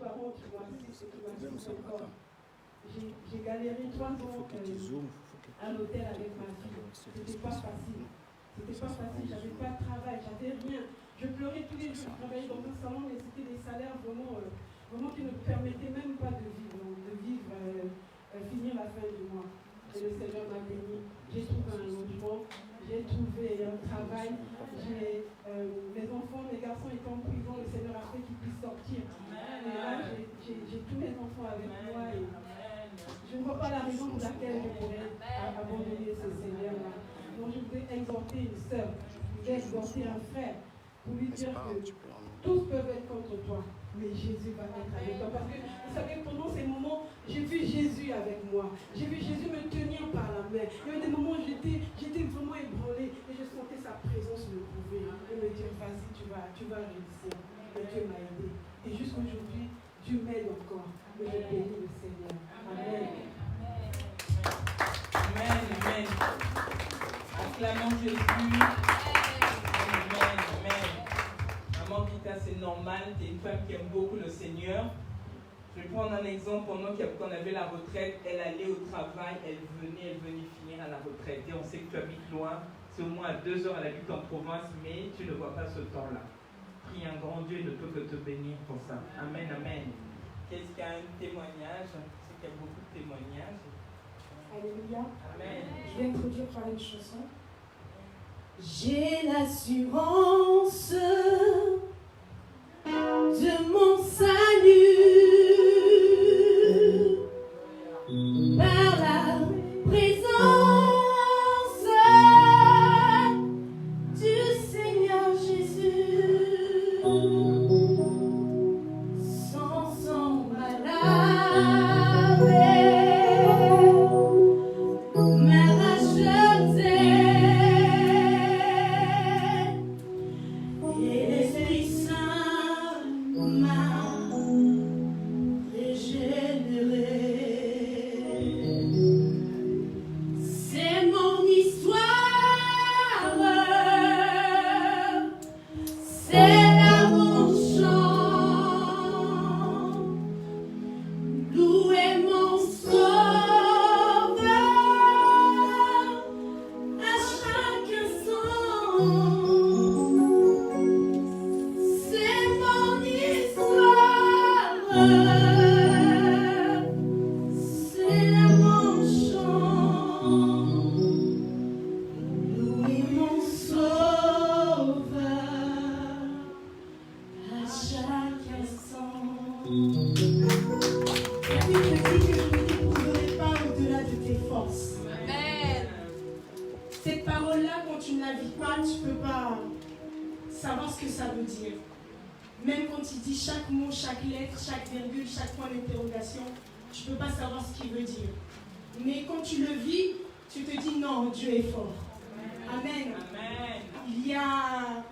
parents qui m'ont assisté, qui m'ont assisté fort. J'ai galéré 3 ans à l'hôtel avec ma fille. C'était pas facile. J'avais pas de travail, j'avais rien. Je pleurais tous les jours. Je travaillais dans un salon, mais c'était des salaires vraiment qui ne me permettaient même pas de vivre, finir la fin du mois. Et le Seigneur m'a béni. J'ai trouvé un logement, j'ai trouvé un travail. Mes enfants, mes garçons étaient en prison, le Seigneur a fait qu'ils puissent sortir. Et là, j'ai tous mes enfants avec moi. Et je ne vois pas la raison pour laquelle je pourrais abandonner ce Seigneur-là. Donc je voudrais exhorter une sœur, je voudrais exhorter un frère, pour lui dire que tous peuvent être contre toi, mais Jésus va être avec toi. Parce que vous savez, pendant ces moments, j'ai vu Jésus avec moi. J'ai vu Jésus me tenir par la main. Il y a eu des moments où j'étais vraiment ébranlée et je sentais sa présence me couvrir et me dire, vas-y, tu vas réussir. Et Dieu m'a aidé. Et jusqu'aujourd'hui, Dieu m'aide encore. Et je bénis le Seigneur. Amen. Amen, amen. Acclamons Jésus. Amen, amen. Maman Vita, c'est normal. Tu es une femme qui aime beaucoup le Seigneur. Je vais prendre un exemple. Pendant qu'on avait la retraite, elle allait au travail, elle venait finir à la retraite. Et on sait que tu habites loin. C'est au moins à 2 heures, elle habite en province, mais tu ne vois pas ce temps-là. Prie, un grand Dieu ne peut que te bénir pour ça. Amen, amen. Qu'est-ce qu'il y a un témoignage? Je sais qu'il y a beaucoup de témoignages. Alléluia. Amen. Je vais introduire par une chanson. J'ai l'assurance de mon salut par la présence du Seigneur Jésus. Sans sang m'a lavé, m'a racheté, et l'Esprit Saint m'a régénéré. C'est mon histoire, c'est là mon chant, louer mon sauveur à chaque instant. C'est mon histoire, c'est là mon chant, louer mon sauveur à chaque instant. La Bible dit que je ne t'éprouverai pas au-delà de tes forces. Amen. Cette parole-là, quand tu ne la vis pas, tu ne peux pas savoir ce que ça veut dire. Même quand il dit chaque mot, chaque lettre, chaque virgule, chaque point d'interrogation, tu ne peux pas savoir ce qu'il veut dire. Mais quand tu le vis, tu te dis non, Dieu est fort. Amen. Amen. Il y a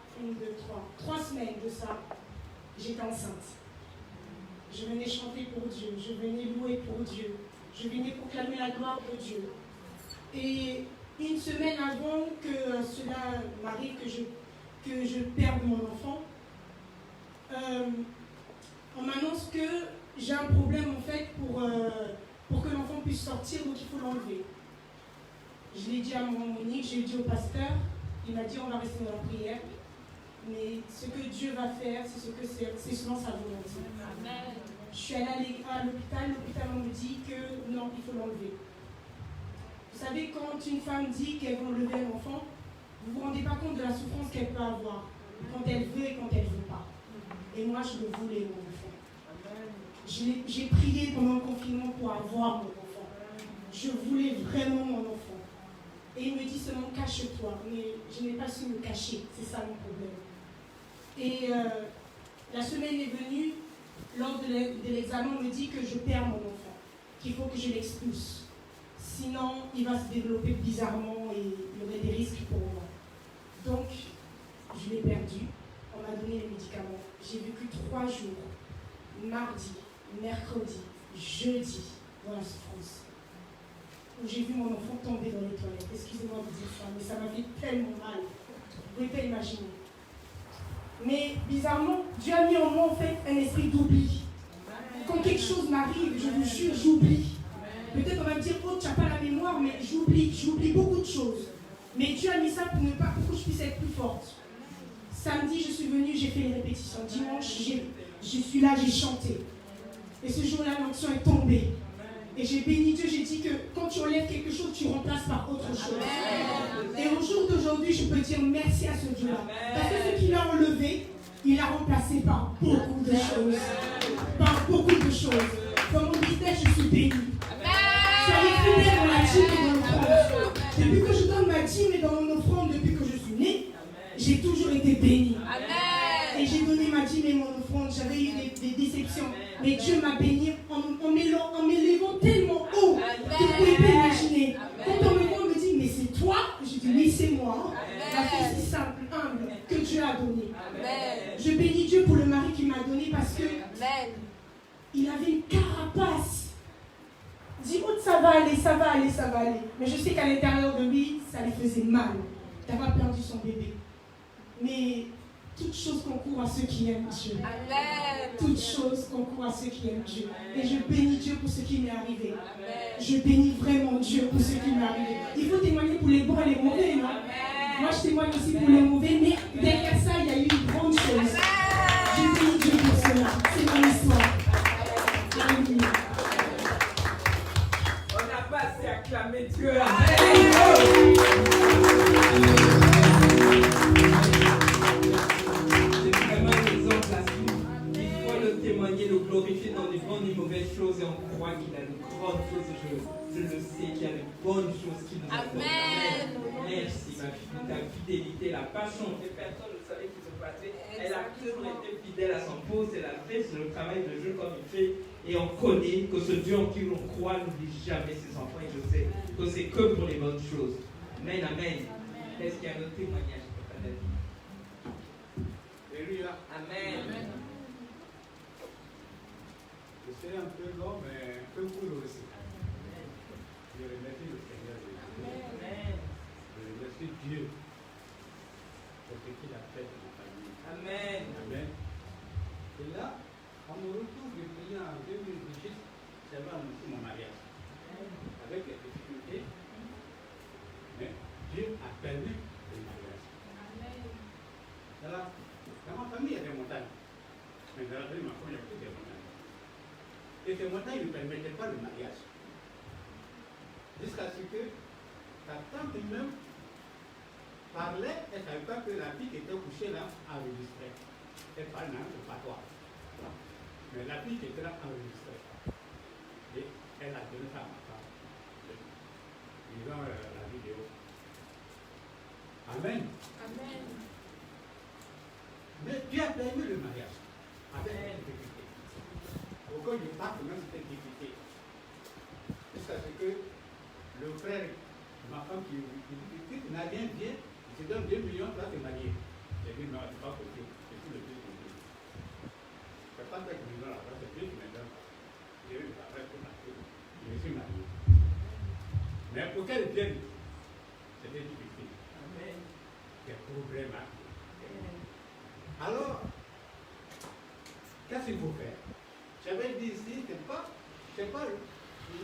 3 semaines de ça, j'étais enceinte. Je venais chanter pour Dieu, je venais louer pour Dieu, je venais proclamer la gloire de Dieu. Et une semaine avant que cela m'arrive, que je perde mon enfant, on m'annonce que j'ai un problème en fait pour que l'enfant puisse sortir, donc il faut l'enlever. Je l'ai dit à maman Monique, j'ai dit au pasteur, il m'a dit on va rester dans la prière, mais ce que Dieu va faire, c'est selon sa volonté. Amen. Je suis allée à l'hôpital on me dit que non, il faut l'enlever. Vous savez, quand une femme dit qu'elle va enlever un enfant, vous ne vous rendez pas compte de la souffrance qu'elle peut avoir, quand elle veut et quand elle ne veut pas. Et moi, je le voulais, mon enfant. J'ai prié pendant le confinement pour avoir mon enfant. Je voulais vraiment mon enfant. Et il me dit seulement cache-toi, mais je n'ai pas su me cacher, c'est ça mon problème. Et la semaine est venue, lors de l'examen, on me dit que je perds mon enfant, qu'il faut que je l'expulse. Sinon, il va se développer bizarrement et il y aurait des risques pour moi. Donc, je l'ai perdu. On m'a donné les médicaments. J'ai vécu 3 jours, mardi, mercredi, jeudi, dans la souffrance. Où j'ai vu mon enfant tomber dans les toilettes. Excusez-moi de dire ça, mais ça m'a fait tellement mal. Vous ne pouvez pas imaginer. Mais bizarrement, Dieu a mis en moi en fait un esprit d'oubli. quelque chose m'arrive, je vous jure, j'oublie. Peut-être on va me dire, oh, tu n'as pas la mémoire, mais j'oublie beaucoup de choses. Mais Dieu a mis ça pour que je puisse être plus forte. Samedi, je suis venue, j'ai fait les répétitions. Dimanche, je suis là, j'ai chanté. Et ce jour-là, l'onction est tombée. Et j'ai béni Dieu, j'ai dit que quand tu enlèves quelque chose, tu remplaces par autre chose. Et au jour d'aujourd'hui, je peux dire merci à ce Dieu-là. Parce que ce qu'il a enlevé, il a remplacé par beaucoup de choses. Par beaucoup de choses. Dans mon business, je suis bénie. Soyez fidèles dans la dîme et dans l'offrande. Depuis que je donne ma dîme et dans mon offrande, depuis que je suis née, j'ai toujours été bénie. Et j'ai donné ma dîme et mon offrande. J'avais eu des déceptions. Mais Dieu m'a bénie en m'élevant tellement haut que vous ne pouvez pas imaginer. Quand on me voit, on me dit, mais c'est toi? Je dis, oui, c'est moi. La fille si simple, humble, que Dieu a donnée. Je bénis Dieu pour le mari qu'il m'a donné parce que il avait une carapace. Dit, oh, ça va aller, ça va aller, ça va aller. Mais je sais qu'à l'intérieur de lui, ça lui faisait mal d'avoir perdu son bébé. Mais toute chose concourt à ceux qui aiment Dieu. Toute chose concourt à ceux qui aiment Dieu. Et je bénis Dieu pour ce qui m'est arrivé. Je bénis vraiment Dieu pour ce qui m'est arrivé. Il faut témoigner pour les bons et les mauvais, non? Moi, je témoigne aussi pour les mauvais, mais derrière ça, il y a eu une grande chose. Je bénis Dieu pour cela. C'est mon histoire. Alléluia. On n'a pas assez acclamé Dieu. C'est vraiment un exemple à suivre. Il faut le témoigner, le glorifier dans les bonnes et mauvaises choses et on croit qu'il a de grandes choses. Je le sais qu'il y a de bonnes choses qui nous attendent. Amen. Merci ma fille, ta fidélité n'a pas changé. Personne ne savait qui se passait. Elle a toujours été fidèle à son poste. Elle a fait le travail de Dieu comme il fait. Et on connaît que ce Dieu en qui l'on croit n'oublie jamais ses enfants. Et je sais que c'est que pour les bonnes choses. Amen, amen. Est-ce qu'il y a un autre témoignage pour ta vie? Alléluia. Amen. Je serai un peu long, mais un peu court aussi. Je remercie le Seigneur Jésus. Amen. Je remercie Dieu pour ce qu'il a fait dans ma famille. Amen. Amen. Et là, à mon retour de pays en 2018, ça va annoncer mon mariage. Avec les difficultés, mais Dieu a permis le mariage. Alors, dans ma famille, il y a des montagnes. Mais dans la famille de ma famille, il y a plus des montagnes. Et ces montagnes ne permettaient pas le mariage. Jusqu'à ce que ta tante même parlait, elle ne savait pas que la fille qui était couchée là enregistrait. Elle parlait dans le patois. Mais la fille qui était là enregistrait. Et elle a donné ça à ma femme. Disons la vidéo. Amen. Amen. Mais Dieu a permis le mariage avec la difficulté. Pourquoi je parle même de cette difficulté? Jusqu'à ce que le frère de ma femme qui dit que tu n'as rien bien, il te donne 2 millions, là tu es marié. J'ai dit non, c'est pas possible. C'est tout le Dieu qui me donne. C'est pas toi qui me donne la place, c'est Dieu qui me donne. J'ai eu la place pour ma fille. Je suis marié. Mais pour qu'elle vienne, c'était difficile. Des problèmes. Alors, qu'est-ce qu'il faut faire? J'avais dit ici, c'est pas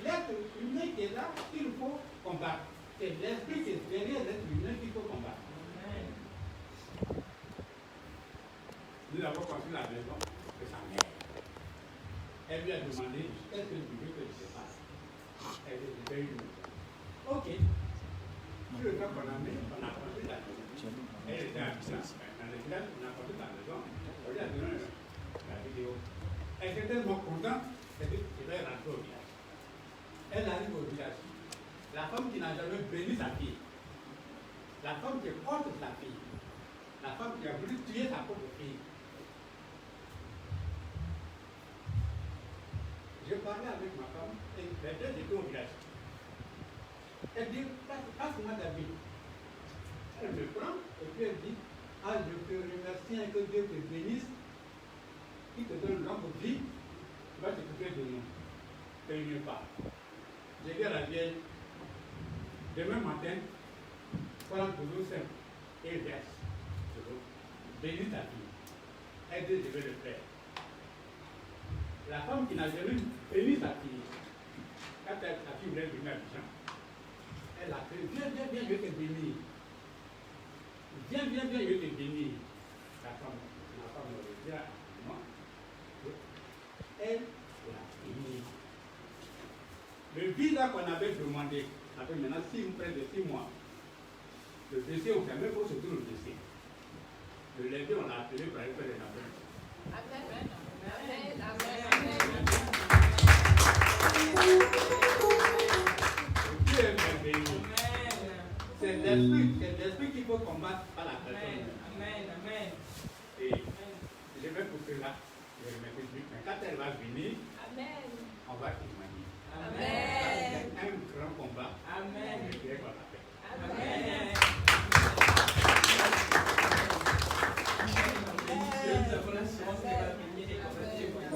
l'être humain qui est là qu'il faut combattre. C'est l'esprit qui est derrière l'être humain qu'il faut combattre. Nous avons construit la maison de sa mère. Elle lui a demandé, est-ce que tu veux que je te fasse? Elle dit, je vais une maison. Ok. Tout le temps qu'on a mis, on a construit la maison. Elle était à distance. Dans le village, on a construit la maison. On lui a donné la vidéo. Elle était tellement contente, elle dit, je vais rentrer au village. Elle arrive au village. La femme qui n'a jamais béni sa fille. La femme qui est contre sa fille. La femme qui a voulu tuer sa propre fille. Je parlais avec ma femme et les deux étaient au village. Elle dit, passe-moi David. Elle me prend et puis elle dit, ah, je te remercie et que Dieu te bénisse, qui te donne une longue vie, tu vas t'occuper de nous. Ne réunis pas. J'ai dit à la vieille, demain matin, voilà pour nous simple, et verse. Bénis ta fille. Elle dit, je vais le faire. La femme qui n'a jamais béni sa fille, quand sa fille voulait venir à Abidjan, elle a fait viens, je vais te bénir. Viens, je vais te bénir. La femme me dit moi, elle l'a béni. Le visa qu'on avait demandé, ça fait maintenant près de 6 mois. Le dossier, on ne sait même pas surtout le dossier. Le lundi, on l'a appelé pour aller faire les appels. Amen. Dieu est merveilleux. C'est l'esprit qu'il faut combattre par la personne. Amen. Et je vais pour cela, je vais mettre Dieu. Mais quand elle va venir, on va témoigner. Amen. Un grand combat. Amen. Et Dieu va la paix. Amen. Nous avons l'assurance qu'elle va venir et qu'on va témoigner.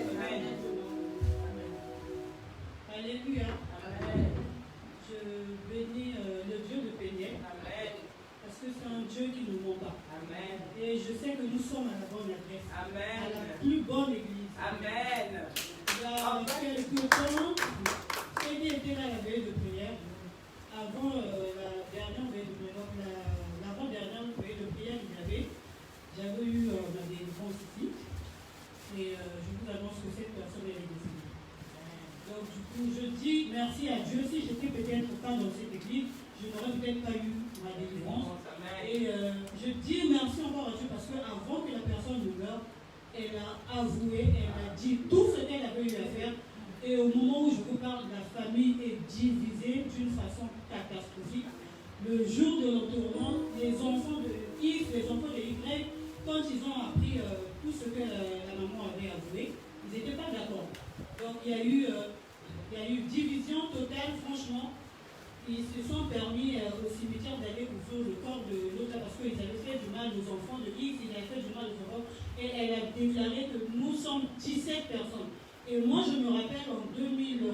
Amen. Alléluia. Amen. Je bénis le Dieu de Péniel. Amen. Parce que c'est un Dieu qui ne ment pas. Amen. Et je sais que nous sommes à la bonne adresse. À la Amen. plus bonne église. Amen. Il y a quelques temps, Céline était là à la veille de prière. Avant la dernière veille de prière, l'avant-dernière veille de prière qu'il y avait, j'avais eu ma délivrance ici. Et je vous annonce que cette personne est décédée. Donc du coup, je dis merci à Dieu. Si j'étais peut-être pas dans cette église, je n'aurais peut-être pas eu ma délivrance. Et je dis merci encore à Dieu parce qu'avant que la personne ne meure, elle a avoué, elle a dit tout ce qu'elle avait eu à faire. Et au moment où je vous parle, la famille est divisée d'une façon catastrophique. Le jour de l'enterrement, les enfants de X, les enfants de Y, quand ils ont appris tout ce que la maman avait avoué, ils n'étaient pas d'accord. Donc il y a eu division totale, franchement. Ils se sont permis au cimetière d'aller ouvrir le corps de l'autre parce qu'ils avaient fait du mal aux enfants de X, ils avaient fait du mal aux enfants. Et elle a déclaré que nous sommes 17 personnes. Et moi, je me rappelle en 2015,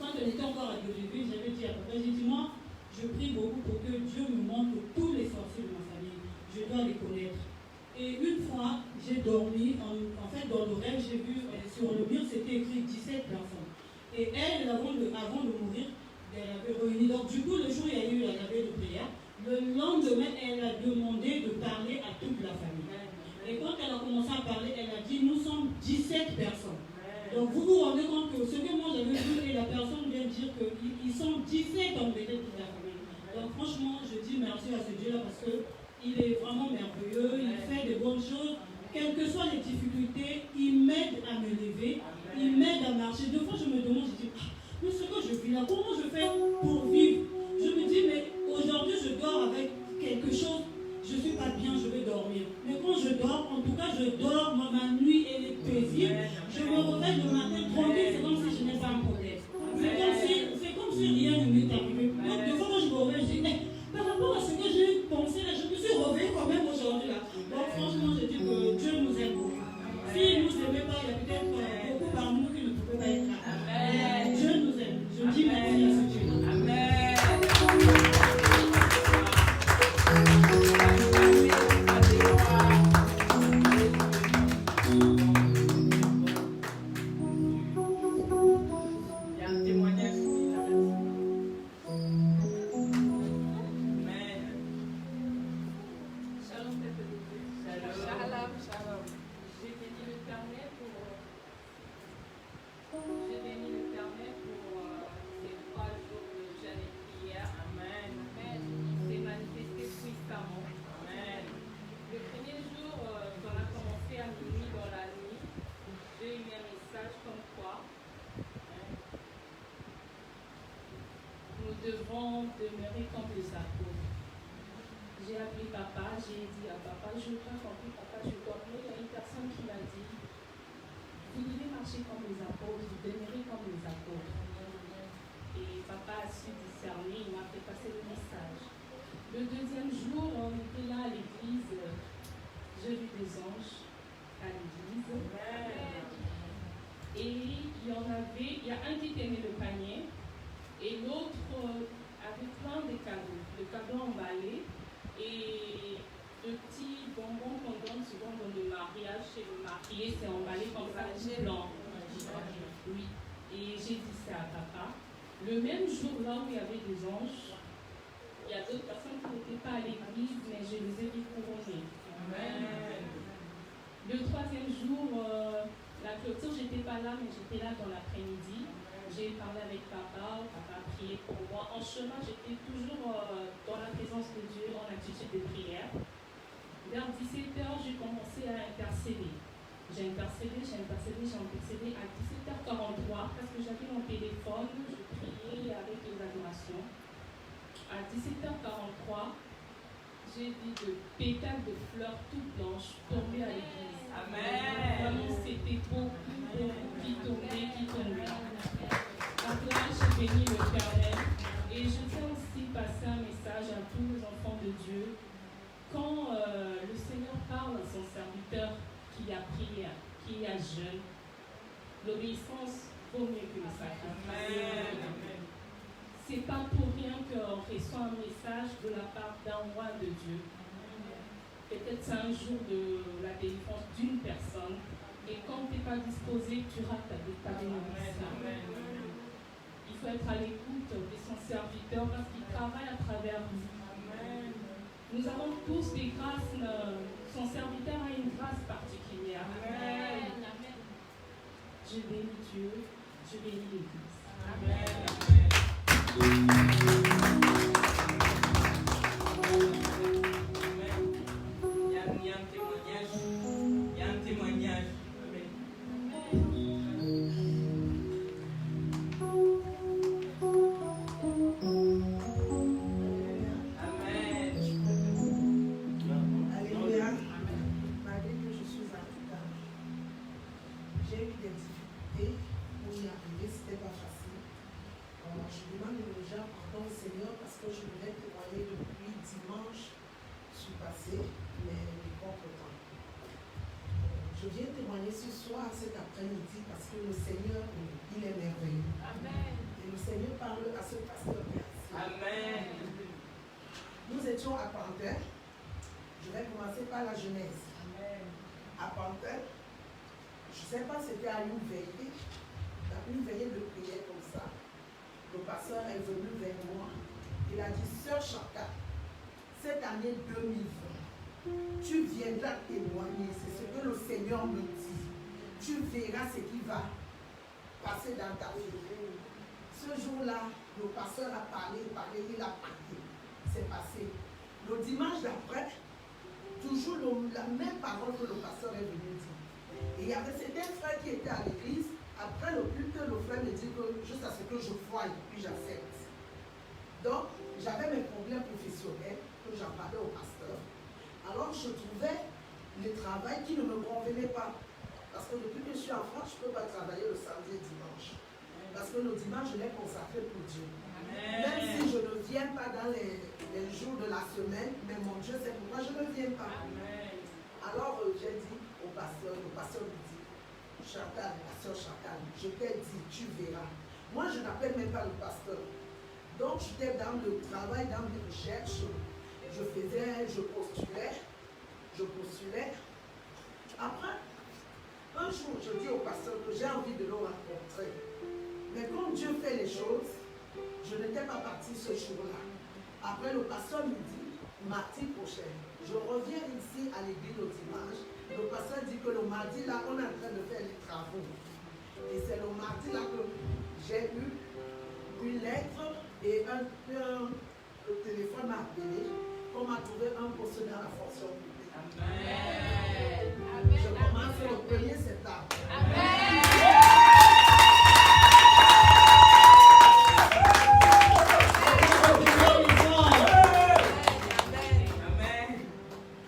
quand elle était encore à Dieu, j'avais dit à papa, j'ai dit, moi, je prie beaucoup pour que Dieu me montre tous les sorciers de ma famille. Je dois les connaître. Et une fois, j'ai dormi, en fait, dans le rêve, j'ai vu sur le mur, c'était écrit 17 personnes. Et elle, avant de mourir, elle avait réuni. Donc, du coup, le jour où il y a eu la veille de prière, le lendemain, elle a demandé de parler à toute la famille. Et quand elle a commencé à parler, elle a dit, nous sommes 17 personnes. Donc, vous vous rendez compte que ce que moi j'avais vu, et la personne vient dire qu'ils sont 17 embêtés toute la famille. Donc, franchement, je dis merci à ce Dieu-là parce qu'il est vraiment merveilleux, il fait de bonnes choses. Quelles que soient les difficultés, il m'aide à me lever, il m'aide à marcher. Deux fois, je me demande, je dis, mais ce que je vis là, comment je fais pour vivre? Je me dis, mais aujourd'hui, je dors avec quelque chose, je ne suis pas bien, je vais dormir. Mais quand je dors, en tout cas, je dors, ma nuit, elle est paisible. Je me réveille le matin tranquille, c'est comme si je n'ai pas un problème. C'est comme si rien ne m'est arrivé. Donc, des fois, quand je me réveille, je dis, mais par rapport à ce que j'ai pensé là, je me suis réveillée quand même aujourd'hui là. Donc, franchement, je dis que Dieu nous aime beaucoup. S'il ne nous aimait pas, il y a peut-être beaucoup parmi nous qui ne pouvaient pas être là. Dieu nous aime. Je dis merci à ce Dieu. devons demeurer comme des apôtres. J'ai appelé papa, j'ai dit à papa, je n'ai pas compris, papa, je dormais. Il y a une personne qui m'a dit, vous devez marcher comme les apôtres, vous demeurez comme les apôtres. Et papa a su discerner, il m'a fait passer le message. Le deuxième jour, on était là à l'église, j'ai vu des anges à l'église. Et il y a un qui tenait le panier et l'autre avait plein de cadeaux. Le cadeau emballé et de petits bonbons qu'on donne souvent dans le mariage chez le mari. prier, c'est emballé comme ça, tout blanc. Oui. Et j'ai dit ça à papa. Le même jour, là où il y avait des anges, il y a d'autres personnes qui n'étaient pas à l'église, mais je les ai vus couronner. Le troisième jour, la clôture, j'étais pas là, mais j'étais là dans l'après-midi. J'ai parlé avec papa a prié pour moi. En chemin, j'étais toujours dans la présence de Dieu, en attitude de prière. Vers 17h, j'ai commencé à intercéder. J'ai intercédé. À 17h43, parce que j'avais mon téléphone, je priais avec les adorations. À 17h43, j'ai dit de pétales de fleurs toutes blanches tomber à l'église. Amen. Vraiment, c'était beaucoup qui tombait. Donc là, j'ai béni l'Éternel. Et je tiens aussi à passer un message à tous les enfants de Dieu. Quand le Seigneur parle à son serviteur qui a prié, qui a jeûné, l'obéissance vaut mieux que le sacrifice. C'est pas pour rien qu'on reçoit un message de la part d'un roi de Dieu. Peut-être c'est un jour de la délivrance d'une personne, et quand tu n'es pas disposé, tu rates ta bénédiction. Il faut être à l'écoute de son serviteur parce qu'il travaille à travers nous. Nous avons tous des grâces, son serviteur a une grâce particulière. Je bénis Dieu, je bénis l'Église. Amen. Il y a un témoignage. Alléluia. Malgré que je suis africaine, j'ai eu des difficultés pour y arriver, ce n'était pas facile. Je demande aux gens pardon au Seigneur parce que je voulais témoigner depuis dimanche, je suis passée, mais de contre-temps. Je viens témoigner ce soir, cet après-midi, parce que le Seigneur, il est merveilleux. Amen. Et le Seigneur parle à ce pasteur. Amen. Nous étions à Pantin. Je vais commencer par la Genèse. À Pantin, je ne sais pas, c'était à une veillée de prière comme ça. Le pasteur est venu vers moi. Il a dit, Sœur Chaka, cette année 2020, tu viendras témoigner. C'est ce que le Seigneur me dit. Tu verras ce qui va passer dans ta vie. Ce jour-là, le pasteur a parlé, il a prié. C'est passé. Le dimanche d'après, toujours la même parole que le pasteur est venu dire. Et il y avait certains frères qui étaient à l'église. Après le culte, le frère me dit que juste à ce que je voie, puis j'accepte. Donc, j'avais mes problèmes professionnels que j'en parlais au pasteur. Alors, je trouvais le travail qui ne me convenait pas. Parce que depuis que je suis en France, je ne peux pas travailler le samedi et dimanche. Parce que le dimanche, je l'ai consacré pour Dieu. Même si je ne viens pas dans les jours de la semaine, mais mon Dieu sait pourquoi je ne viens pas. Alors j'ai dit au pasteur, le pasteur me dit, Chantal, la soeur Chantal, je t'ai dit, tu verras. Moi, je n'appelle même pas le pasteur. Donc j'étais dans le travail, dans mes recherches, je postulais. Après, un jour, je dis au pasteur que j'ai envie de le rencontrer. Mais comme Dieu fait les choses, je n'étais pas partie ce jour-là. Après, le pasteur me dit, mardi prochain, je reviens ici à l'église au dimanche. Le pasteur dit que le mardi, là, on est en train de faire les travaux. Et c'est le mardi, là, que j'ai eu une lettre et le téléphone m'a appelé qu'on m'a trouvé un poste dans la fonction publique. Amen. Je commence le 1er septembre. Amen.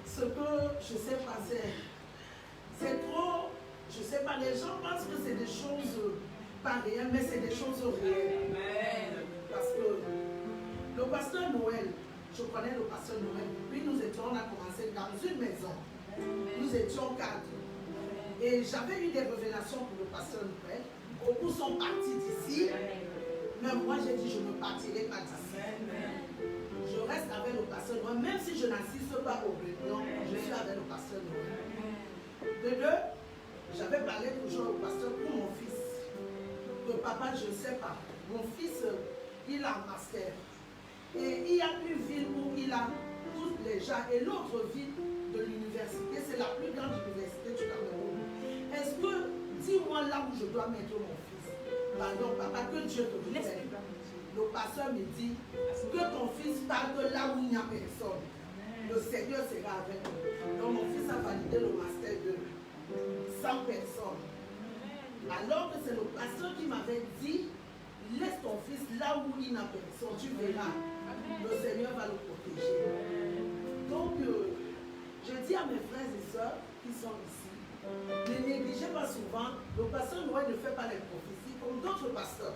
Ce que je sais pas, c'est trop, je sais pas, les gens pensent que c'est des choses pas réelles, mais c'est des choses réelles. Parce que le pasteur Noël, je connais le pasteur Noël, puis on a commencé dans une maison. Nous étions 4. Et j'avais eu des révélations pour le pasteur Noël. Beaucoup sont partis d'ici. Mais moi, j'ai dit, je ne partirai pas d'ici. Je reste avec le pasteur Noël. Même si je n'assiste pas aux réunions, je suis avec le pasteur Noël. De deux, je ne sais pas. Mon fils, il a un master. Et il y a une ville où il a tous les gens. Et l'autre ville de l'université, c'est la plus grande université du Cameroun. Est-ce que, dis-moi là où je dois mettre mon fils. Pardon, papa, que Dieu te bénisse. Le pasteur me dit que ton fils parte là où il n'y a personne. Le Seigneur sera avec nous. Donc mon fils a validé le master de 100 personnes. Alors que c'est le pasteur qui m'avait dit, laisse ton fils là où il n'a personne, tu verras. Le Seigneur va le protéger. Donc, je dis à mes frères et sœurs qui sont ici, ne négligez pas souvent, le pasteur Noël ne fait pas les prophéties comme d'autres pasteurs.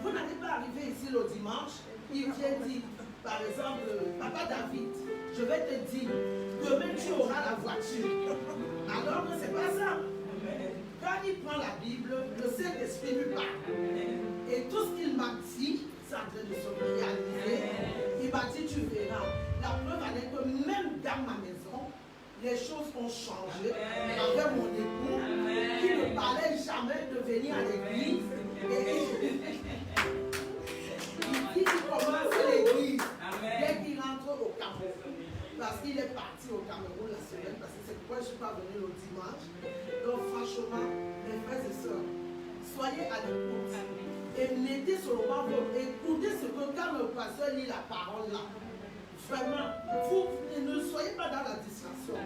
Vous n'allez pas arriver ici le dimanche, il vient dire, par exemple, Papa David, je vais te dire, demain tu auras la voiture. Alors que c'est pas ça. Quand il prend la Bible, le Saint-Esprit lui parle. Et tout ce qu'il m'a dit, c'est en train de se réaliser. Il m'a dit, tu verras. La preuve en est que même dans ma maison, les choses ont changé. Avec mon époux, qui ne parlait jamais de venir à l'église. Il commence l'église dès qu'il rentre au Cameroun. Parce qu'il est parti au Cameroun la semaine, parce que c'est pourquoi je ne suis pas venu le dimanche. Donc franchement, mes frères et sœurs, soyez à l'écoute et mettez seulement votre écoutez ce que quand le pasteur lit la parole là, vraiment, vous ne soyez pas dans la distraction.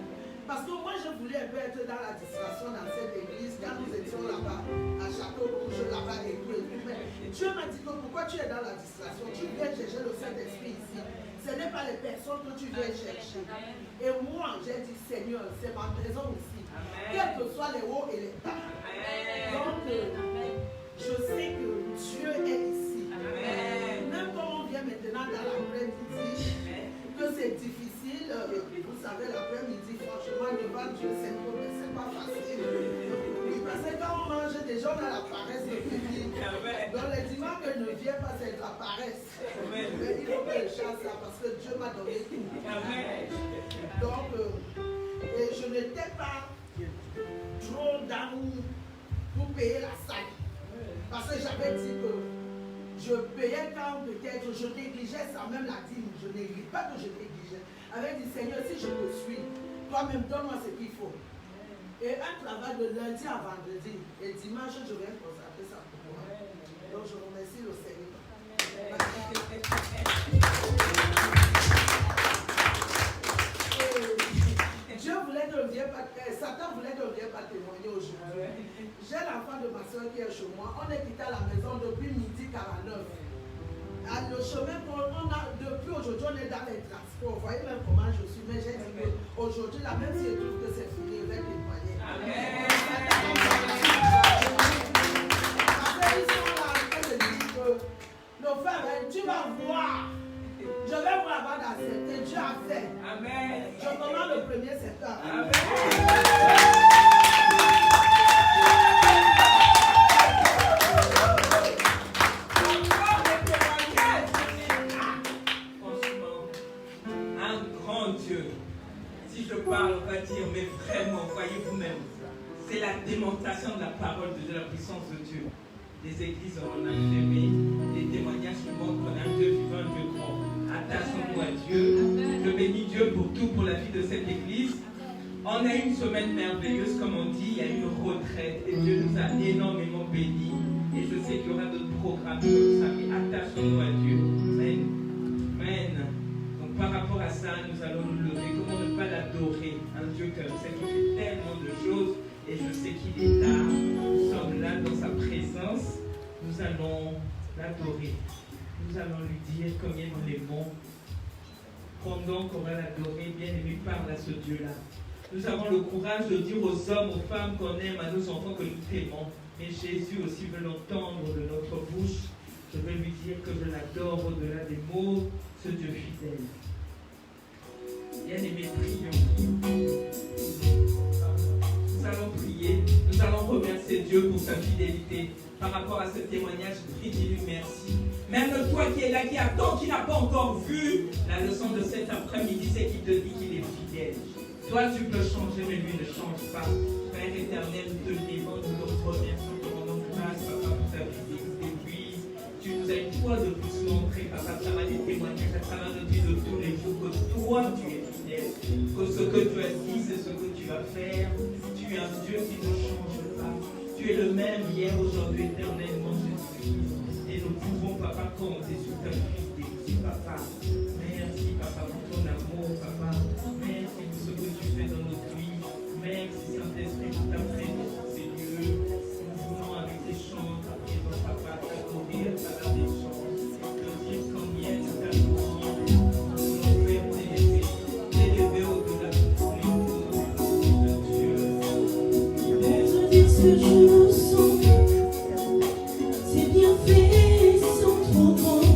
Parce que moi je voulais un peu être dans la distraction dans cette église quand nous étions là-bas à Château-Rouge, là-bas et tout. Mais Dieu m'a dit que pourquoi tu es dans la distraction, tu viens chercher le Saint-Esprit ici. Ce n'est pas les personnes que tu viens chercher. Et moi, j'ai dit, Seigneur, c'est ma maison aussi. Quels que soient les hauts et les bas. Donc, je sais que Dieu est ici. Même quand on vient maintenant dans l'après-midi, que c'est difficile, vous savez, l'après-midi, franchement, devant Dieu, c'est pas facile. Parce que quand on mange, des gens dans la paresse le public. Donc les dimanches que ne vient pas, c'est de la paresse. Mais il faut que je chasse ça parce que Dieu m'a donné tout. Donc, et je n'étais pas trop d'amour pour payer la salle. Parce que j'avais dit que je payais quand peut-être, je négligeais ça, même la dîme, je néglige pas que je négligeais. J'avais dit, Seigneur, si je te suis, toi-même donne-moi ce qu'il faut. Et un travail de lundi à vendredi. Et dimanche, je vais consacrer ça pour moi. Donc, je remercie le Seigneur. Et Dieu voulait que je ne vienne pas, Satan voulait que je ne vienne pas témoigner aujourd'hui. J'ai l'enfant de ma soeur qui est chez moi. On est quitté à la maison depuis midi 49. Le chemin qu'on a, depuis aujourd'hui, on est dans les transports. Vous voyez même comment je suis. Mais j'ai dit qu'aujourd'hui, là, même si je trouve que c'est fini, je vais témoigner. Amen. Après, ils sont là en train de dire que nos frères, tu vas voir. Je vais voir avant d'accepter. Dieu a fait. Amen. Je commence le 1er septembre. Amen. On va dire, mais vraiment, voyez vous-même, c'est la démonstration de la parole de Dieu, de la puissance de Dieu. Les églises, on en a fait, les témoignages qui montrent qu'on a un Dieu vivant, un Dieu grand. Attachons-nous à Dieu. Je bénis Dieu pour tout, pour la vie de cette église. On a eu une semaine merveilleuse, comme on dit, il y a eu une retraite et Dieu nous a énormément bénis. Et je sais qu'il y aura d'autres programmes comme ça, mais attachons-nous à Dieu. Amen. Amen. Par rapport à ça, nous allons nous lever. Comment ne pas l'adorer? Un Dieu comme ça qui fait tellement de choses. Et je sais qu'il est là. Nous sommes là dans sa présence. Nous allons l'adorer. Nous allons lui dire combien nous l'aimons. Pendant qu'on va l'adorer, bien aimé, parle à ce Dieu-là. Nous avons le courage de dire aux hommes, aux femmes qu'on aime, à nos enfants que nous t'aimons. Mais Jésus aussi veut l'entendre de notre bouche. Je veux lui dire que je l'adore au-delà des mots, ce Dieu fidèle. Bien-aimés, prions. Nous allons prier, nous allons remercier Dieu pour sa fidélité. Par rapport à ce témoignage, prie, dis-lui merci. Même toi qui es là, qui attend, qui n'a pas encore vu la leçon de cet après-midi, c'est qu'il te dit qu'il est fidèle. Toi, tu peux changer, mais lui ne change pas. Père éternel, nous te dévons, nous te remercions, nous te rendons grâce, Papa, pour ta fidélité. vas faire. Tu es un Dieu qui ne change pas. Tu es le même hier, aujourd'hui, éternellement, Jésus. Et nous pouvons, papa, compter sur ta fidélité, papa. Merci, papa, pour ton amour, papa. Merci pour ce que tu fais dans notre vie. Merci, Saint-Esprit, pour ta présence, Seigneur. Nous voulons, avec les chants, ta présence, papa, t'accourir à travers des chants. Te dire combien tu t'accourir. Nous voulons faire t'élever au-delà de tous les mots de Dieu. Pour te dire ce que je ressens, c'est bien fait sans trop grand.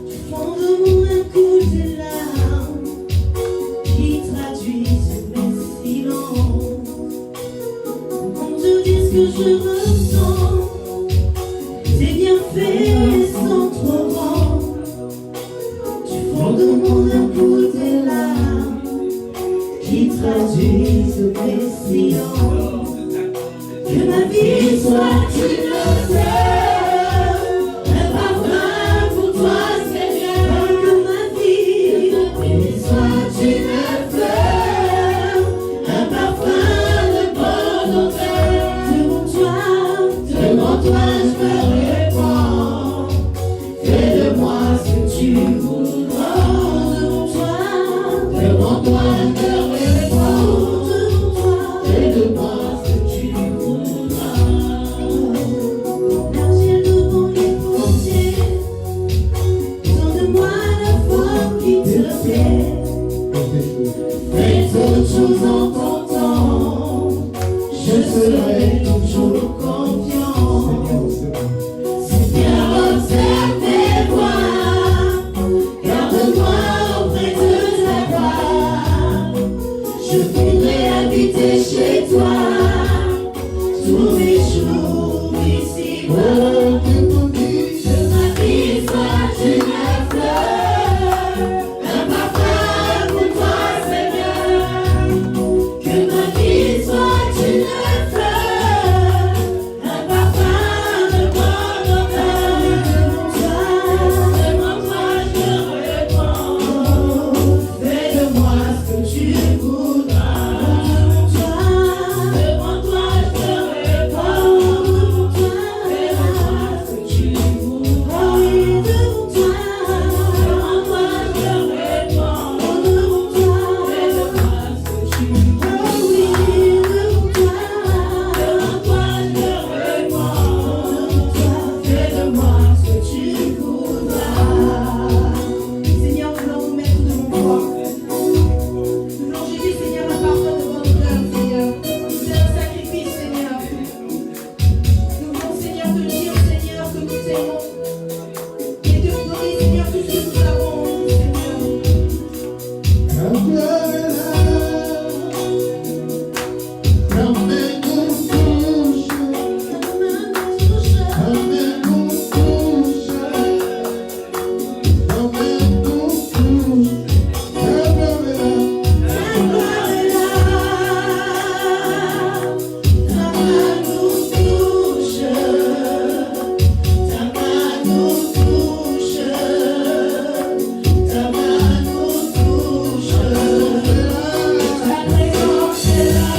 Du fond de mon âme coulent des larmes qui traduisent mes silences. Pour te dire ce que je ressens, c'est bien fait sans trop grand. Du fond de mon âme coulent des larmes qui traduisent mes silences. Que ma vie soit une fleur, un parfum pour toi, Seigneur. Que ma vie soit une fleur, un parfum de bonne odeur. Devant toi, je me répands. Fais de moi ce que tu voudras. Devant toi, je me répands. Fais de moi ce que tu voudras. L'argile devant les portiers, donne-moi la foi qui te plaît. Fais autre chose en ton temps, je serai toujours confiant. Seigneur, observe mes voies, garde-moi auprès de ta gloire. Je voudrais habiter chez toi tous mes jours ici-bas. Que ma vie soit une fleur, un parfum pour toi, Seigneur. Que ma vie soit une fleur, un parfum de bonne odeur. Devant toi, je me répands. Fais de moi ce que tu voudras. Devant toi, je me répands. Fais de moi ce que tu voudras. Devant toi, je me répands. Fais de moi ce que tu voudras. Devant toi, je me répands. Fais de moi ce que tu voudras. Seigneur, nous voulons nous mettre devant toi. Nous voulons jeter, Seigneur, un parfum de bonne odeur, Seigneur. C'est un sacrifice, Seigneur. Nous voulons, Seigneur, te dire, Seigneur, que nous t'aimons. Et te donner, Seigneur, tout ce que nous avons, Seigneur. Ta présence est là.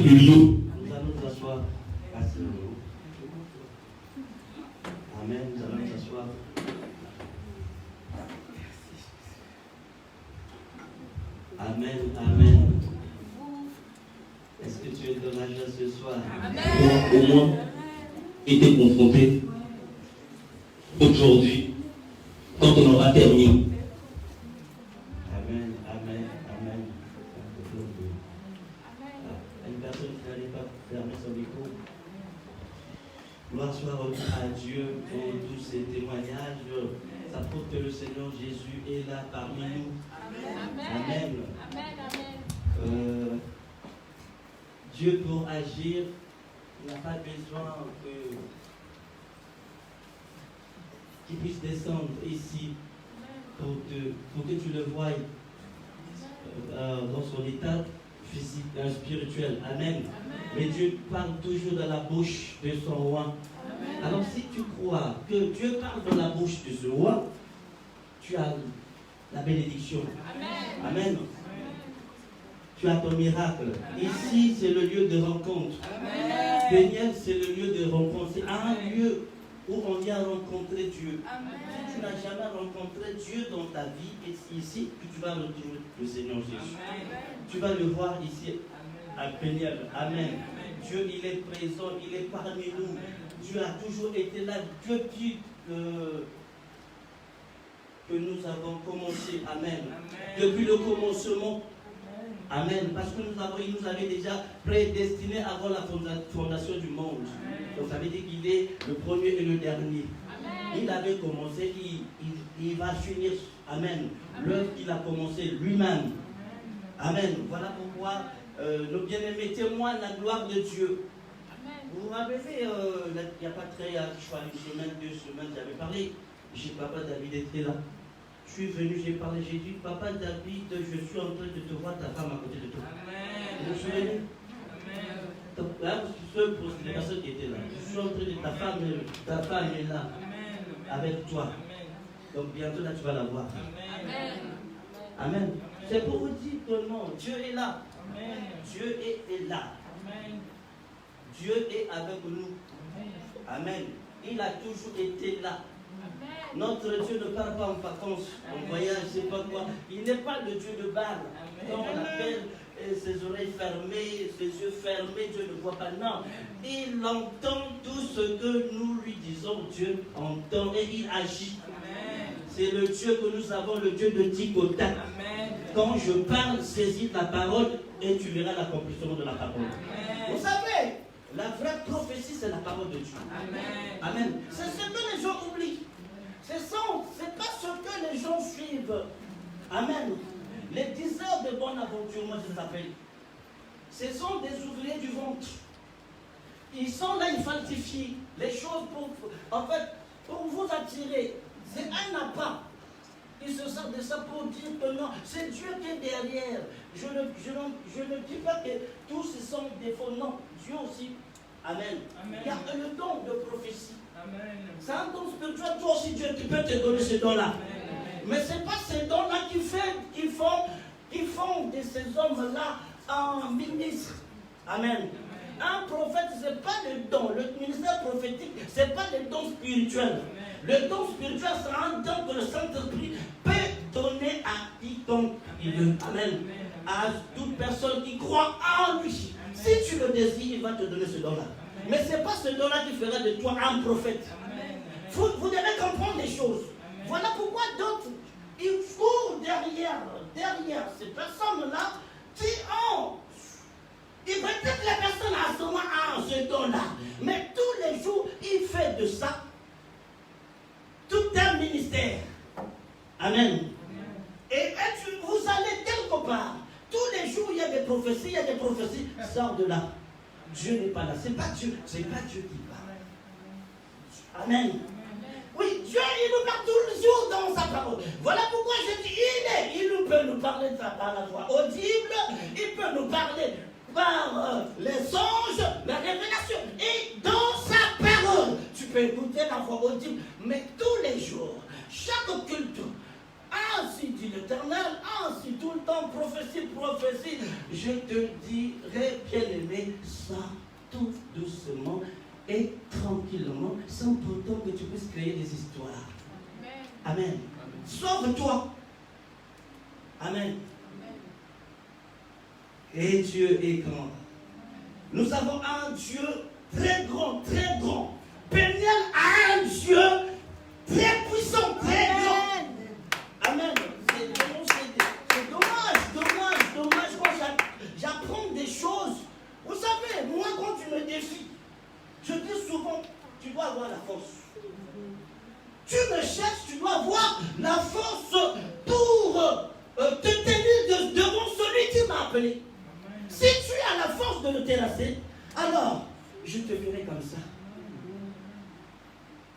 lieu. Nous allons nous asseoir. Amen. Nous allons nous asseoir. Amen. Amen. Est-ce que tu es dans la joie ce soir? Amen. Au moins, été confronté aujourd'hui, quand on aura terminé. Amen. Amen. Amen. Une personne qui n'allait pas fermer son micro. Gloire soit à Dieu pour tous ces témoignages. Ça prouve que le Seigneur Jésus est là parmi nous. Amen. Amen. Dieu pour agir, il n'a pas besoin qu'il puisse descendre ici pour que tu le voies dans son état physique, spirituel. Amen. Mais Dieu parle toujours dans la bouche de son roi. Alors si tu crois que Dieu parle dans la bouche de ce roi, tu as la bénédiction. Amen. Tu as ton miracle. Ici, c'est le lieu de rencontre. Pléniel, c'est le lieu de rencontre. C'est un lieu où on vient rencontrer Dieu. Si tu n'as jamais rencontré Dieu dans ta vie, et ici, tu vas retrouver le Seigneur Jésus. Tu vas le voir ici à Pléniel. Amen. Dieu, il est présent, il est parmi nous. Dieu a toujours été là depuis que nous avons commencé. Amen. Depuis le commencement. Amen. Parce que il nous avait déjà prédestiné avant la fondation du monde. Donc ça veut dire qu'il est le premier et le dernier. Il avait commencé, il va finir. Amen. L'œuvre qu'il a commencé lui-même. Amen. Voilà pourquoi nos bien-aimés témoignent la gloire de Dieu. Vous vous rappelez, il n'y a pas très, je crois, une semaine, 2 semaines, j'avais parlé. J'ai papa David était là. Je suis venu, j'ai parlé, j'ai dit, papa David, je suis en train de te voir ta femme à côté de toi. Vous vous souvenez? Donc là, pour les personnes qui étaient là, je suis en train de ta femme est là, avec toi. Donc bientôt là, tu vas la voir. Amen. C'est pour vous dire que non, Dieu est là. Dieu est là. Dieu est avec nous. Amen. Il a toujours été là. Notre Dieu ne part pas en vacances, en voyage, je ne sais pas quoi. Il n'est pas le Dieu de Baal. Quand on appelle ses oreilles fermées, ses yeux fermés, Dieu ne voit pas. Non. Il entend tout ce que nous lui disons. Dieu entend et il agit. C'est le Dieu que nous avons, le Dieu de Ticota. Quand je parle, saisis la parole et tu verras l'accomplissement de la parole. Vous savez, la vraie prophétie, c'est la parole de Dieu. Amen. C'est ce que les gens oublient. Ce n'est pas ce que les gens suivent. Amen. Les diseurs de bonne aventure, moi je les appelle. Ce sont des ouvriers du ventre. Ils sont là, ils falsifient les choses pour vous attirer. C'est un appât. Ils se servent de ça pour dire que non, c'est Dieu qui est derrière. Je ne dis pas que tous ce sont des faux. Non, Dieu aussi. Amen. Il y a le don de prophétie. C'est un don spirituel, toi aussi Dieu qui peut te donner ce don-là. Mais ce n'est pas ces dons-là qui font de ces hommes-là un ministre. Amen. Un prophète, ce n'est pas le don. Le ministère prophétique, ce n'est pas le don spirituel. Le don spirituel, c'est un don que le Saint-Esprit peut donner à quiconque il veut. Amen. À toute personne qui croit en lui. Si tu le désires, il va te donner ce don-là. Mais ce n'est pas ce don-là qui fera de toi un prophète. Vous devez comprendre les choses. Voilà pourquoi d'autres, ils courent derrière ces personnes-là qui ont. Et peut-être la personne à ce moment a ce don-là. Mais tous les jours, il fait de ça tout un ministère. Amen. Et vous allez quelque part. Tous les jours, il y a des prophéties, sort de là. Dieu n'est pas là. C'est pas Dieu qui parle. Amen. Oui, Dieu, il nous parle toujours dans sa parole. Voilà pourquoi je dis, il peut nous parler par la voix audible, il peut nous parler par les songes, la révélation. Et dans sa parole, tu peux écouter la voix audible, mais tous les jours, chaque culte, ainsi dit l'Éternel, ainsi tout le temps, prophétie, prophétie. Je te dirai, bien-aimé, ça tout doucement et tranquillement, sans pourtant que tu puisses créer des histoires. Amen. Sauve-toi. Amen. Et Dieu est grand. Nous avons un Dieu très grand, très grand. Peniel a un Dieu très puissant, très grand. Amen. C'est dommage quand j'apprends des choses. Vous savez, moi quand tu me défies, je dis souvent, tu dois avoir la force. Tu me cherches, tu dois avoir la force pour te tenir devant celui qui m'a appelé. Si tu as la force de le terrasser, alors je te verrai comme ça.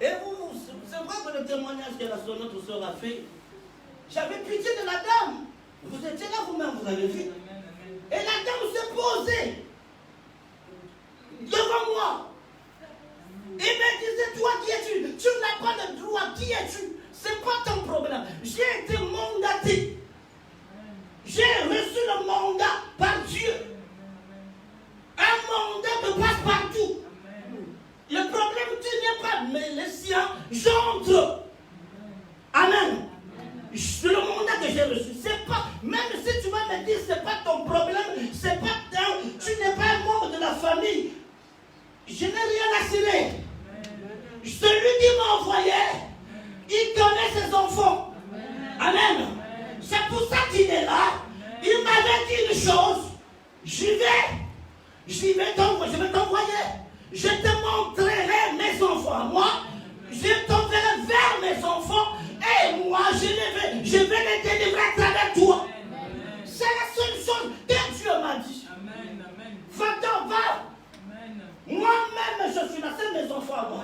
Et vous, c'est vrai que le témoignage que notre soeur a fait, j'avais pitié de la dame. Vous étiez là vous-même, vous avez vu. Et la dame s'est posée devant moi. Il me disait, toi qui es-tu? Tu n'as pas le droit, qui es-tu? C'est pas ton problème. J'ai été mandaté. J'ai reçu le mandat par Dieu. Un mandat de passe-partout. Le problème, tu n'es pas, mais les siens, j'entre. Amen. C'est le mandat que j'ai reçu. C'est pas, même si tu vas me dire, c'est pas ton problème, c'est pas tu n'es pas un membre de la famille. Je n'ai rien à cirer. Celui qui m'a envoyé, il connaît ses enfants. Amen. C'est pour ça qu'il est là. Il m'avait dit une chose. Je vais t'envoyer. Je te montrerai mes enfants à moi. Je t'enverrai vers mes enfants. Et moi, je vais les délivrer à travers toi. C'est la seule chose que Dieu m'a dit. Va-t'en, va. Moi-même, je suis là, c'est mes enfants à moi.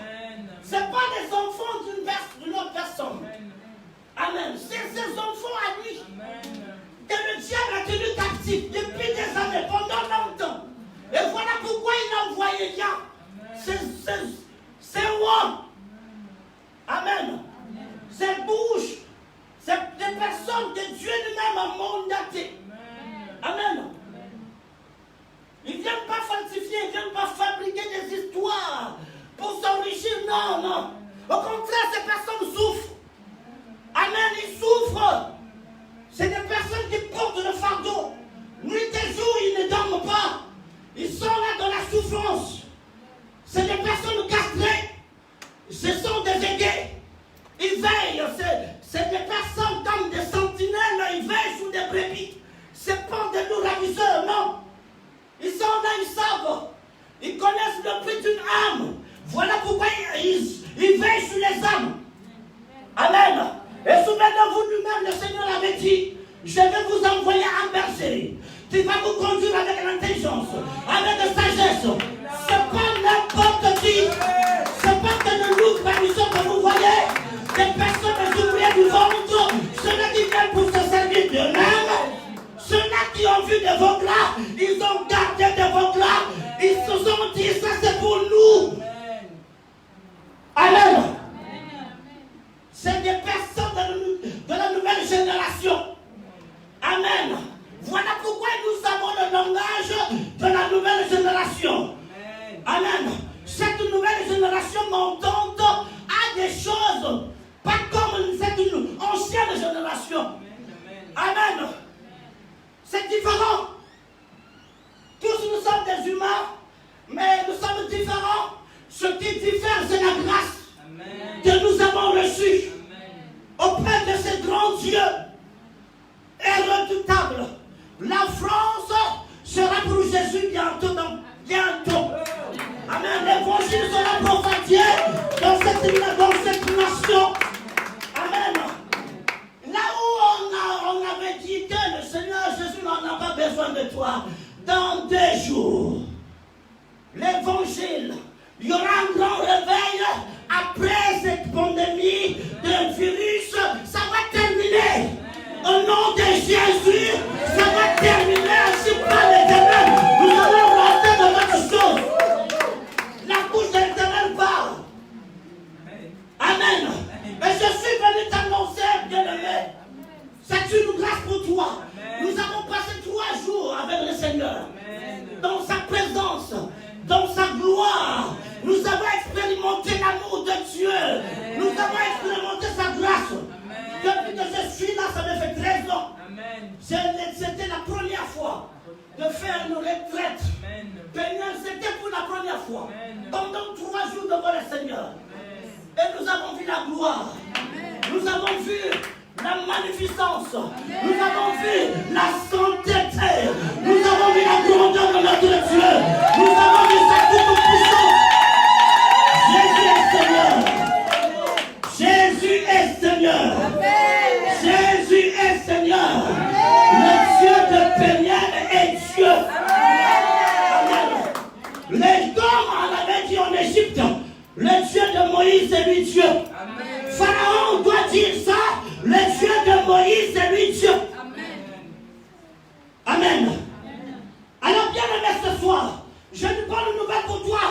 Ce n'est pas les enfants d'une autre personne. Amen. C'est ses enfants à lui. Que le diable a tenu captif depuis des années, pendant longtemps. Et voilà pourquoi il a envoyé Yah. C'est moi. Amen. Ces bouches, c'est des personnes que Dieu lui-même a mandatées. Amen. Ils ne viennent pas falsifier, ils ne viennent pas fabriquer des histoires pour s'enrichir. Non, non. Au contraire, ces personnes souffrent. Amen, ils souffrent. C'est des personnes qui portent le fardeau. Nuit et jour, ils ne dorment pas. Ils sont là dans la souffrance. C'est des personnes castrées. Ce sont des aigués. Ils veillent. C'est des personnes comme des sentinelles. Ils veillent sous des brebis. C'est pas des loups ravisseurs, non. Ils sont là, ils savent. Ils connaissent le prix d'une âme. Voilà pourquoi ils veillent sur les âmes. Amen. Et souvenez-vous lui-même, le Seigneur avait dit, je vais vous envoyer un berger qui va vous conduire avec l'intelligence, avec la sagesse. C'est pas n'importe qui. C'est pas que le loup ravisseur que vous voyez. Des personnes ouvrières du ventre, ceux-là qui viennent pour se servir d'eux-mêmes. Ceux-là qui ont vu des veaux-là, ils ont gardé des veaux-là, ils se sont dit, ça c'est pour nous. Amen. C'est des personnes de la nouvelle génération. Amen. Voilà pourquoi nous avons le langage de la nouvelle génération. Amen. Cette nouvelle génération montante a des choses, pas comme cette ancienne génération. Amen. C'est différent. Tous nous sommes des humains, mais nous sommes différents. Ce qui diffère, c'est la grâce que nous avons reçue auprès de ce grand Dieu est redoutable. La France sera pour Jésus bientôt. Amen. L'évangile sera propagé dans cette nation. Amen. Là où on avait dit que le Seigneur Jésus n'en a pas besoin de toi, dans 2 jours, l'évangile, il y aura un grand réveil après cette pandémie de virus, ça va terminer. Au nom de Jésus, ça va terminer ainsi par l'Éternel. Nous allons rentrer dans notre chose. La bouche de l'Éternel parle. Amen. Et je suis venu t'annoncer, bien-aimé, ça me fait 13 ans. Amen. C'était la première fois de faire une retraite. Amen. C'était pour la première fois. Amen. Pendant 3 jours devant le Seigneur. Amen. Et nous avons vu la gloire. Amen. Nous avons vu la magnificence. Nous avons vu la sainteté. Nous avons vu la grandeur de notre Dieu. Nous avons vu sa toute-puissance. Jésus est Seigneur. Jésus est Seigneur. Amen. Jésus est Seigneur. Le Dieu de Péniel est Dieu. Amen. Les dons en avait dit en Égypte. Le Dieu de Moïse est lui Dieu. Amen. Pharaon doit dire ça. Le Dieu de Moïse est lui Dieu. Amen. Alors bien aimé ce soir, je ne parle une nouvelle pour toi.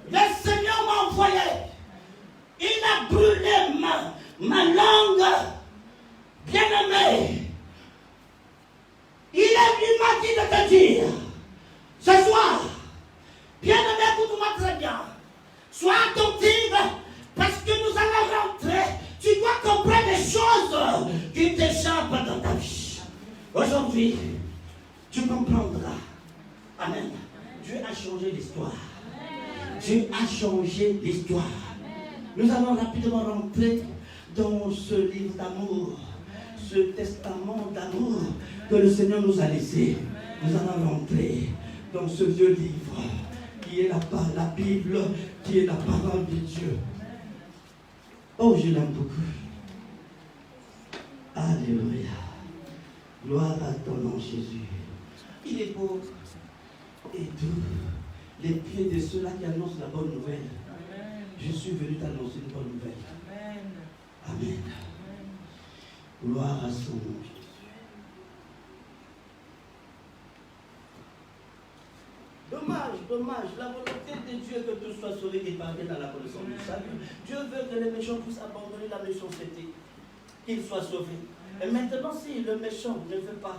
Le Seigneur m'a envoyé. Il a brûlé ma langue. Bien aimé. Il m'a dit de te dire, ce soir, bien aimé, écoute-moi très bien. Sois attentive parce que nous allons rentrer. Tu dois comprendre des choses qui t'échappent dans ta vie. Aujourd'hui, tu comprendras. Amen. Dieu a changé l'histoire. Dieu a changé l'histoire. Nous allons rapidement rentrer dans ce livre d'amour, ce testament d'amour que le Seigneur nous a laissé. Nous allons rentrer dans ce vieux livre qui est la Bible, qui est la parole de Dieu. Oh, je l'aime beaucoup. Alléluia. Gloire à ton nom, Jésus. Il est beau et doux les pieds de ceux-là qui annoncent la bonne nouvelle. Amen. Je suis venu t'annoncer une bonne nouvelle. Amen. Amen. Gloire à son nom, Jésus. Dommage, la volonté de Dieu que tout soit sauvé et parvienne à la connaissance du salut. Dieu veut que les méchants puissent abandonner la méchanceté, qu'ils soient sauvés. Et maintenant, si le méchant ne veut pas,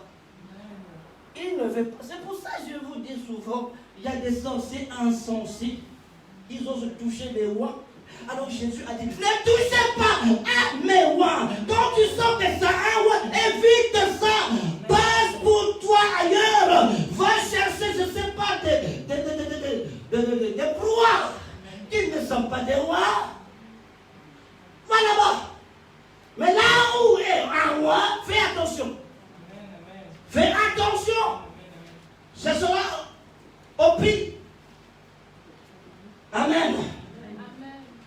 il ne veut pas. C'est pour ça que je vous dis souvent, il y a des sorciers insensés, ils osent toucher les rois. Alors Jésus a dit, ne touchez pas à mes rois. Quand tu sens que ça a un roi, évite ça. Passe pour toi ailleurs. Va chercher, je ne sais pas, des rois qui ne sont pas des rois. Va là-bas. Mais là où est un roi, fais attention. Fais attention. Ce sera au pire. Amen.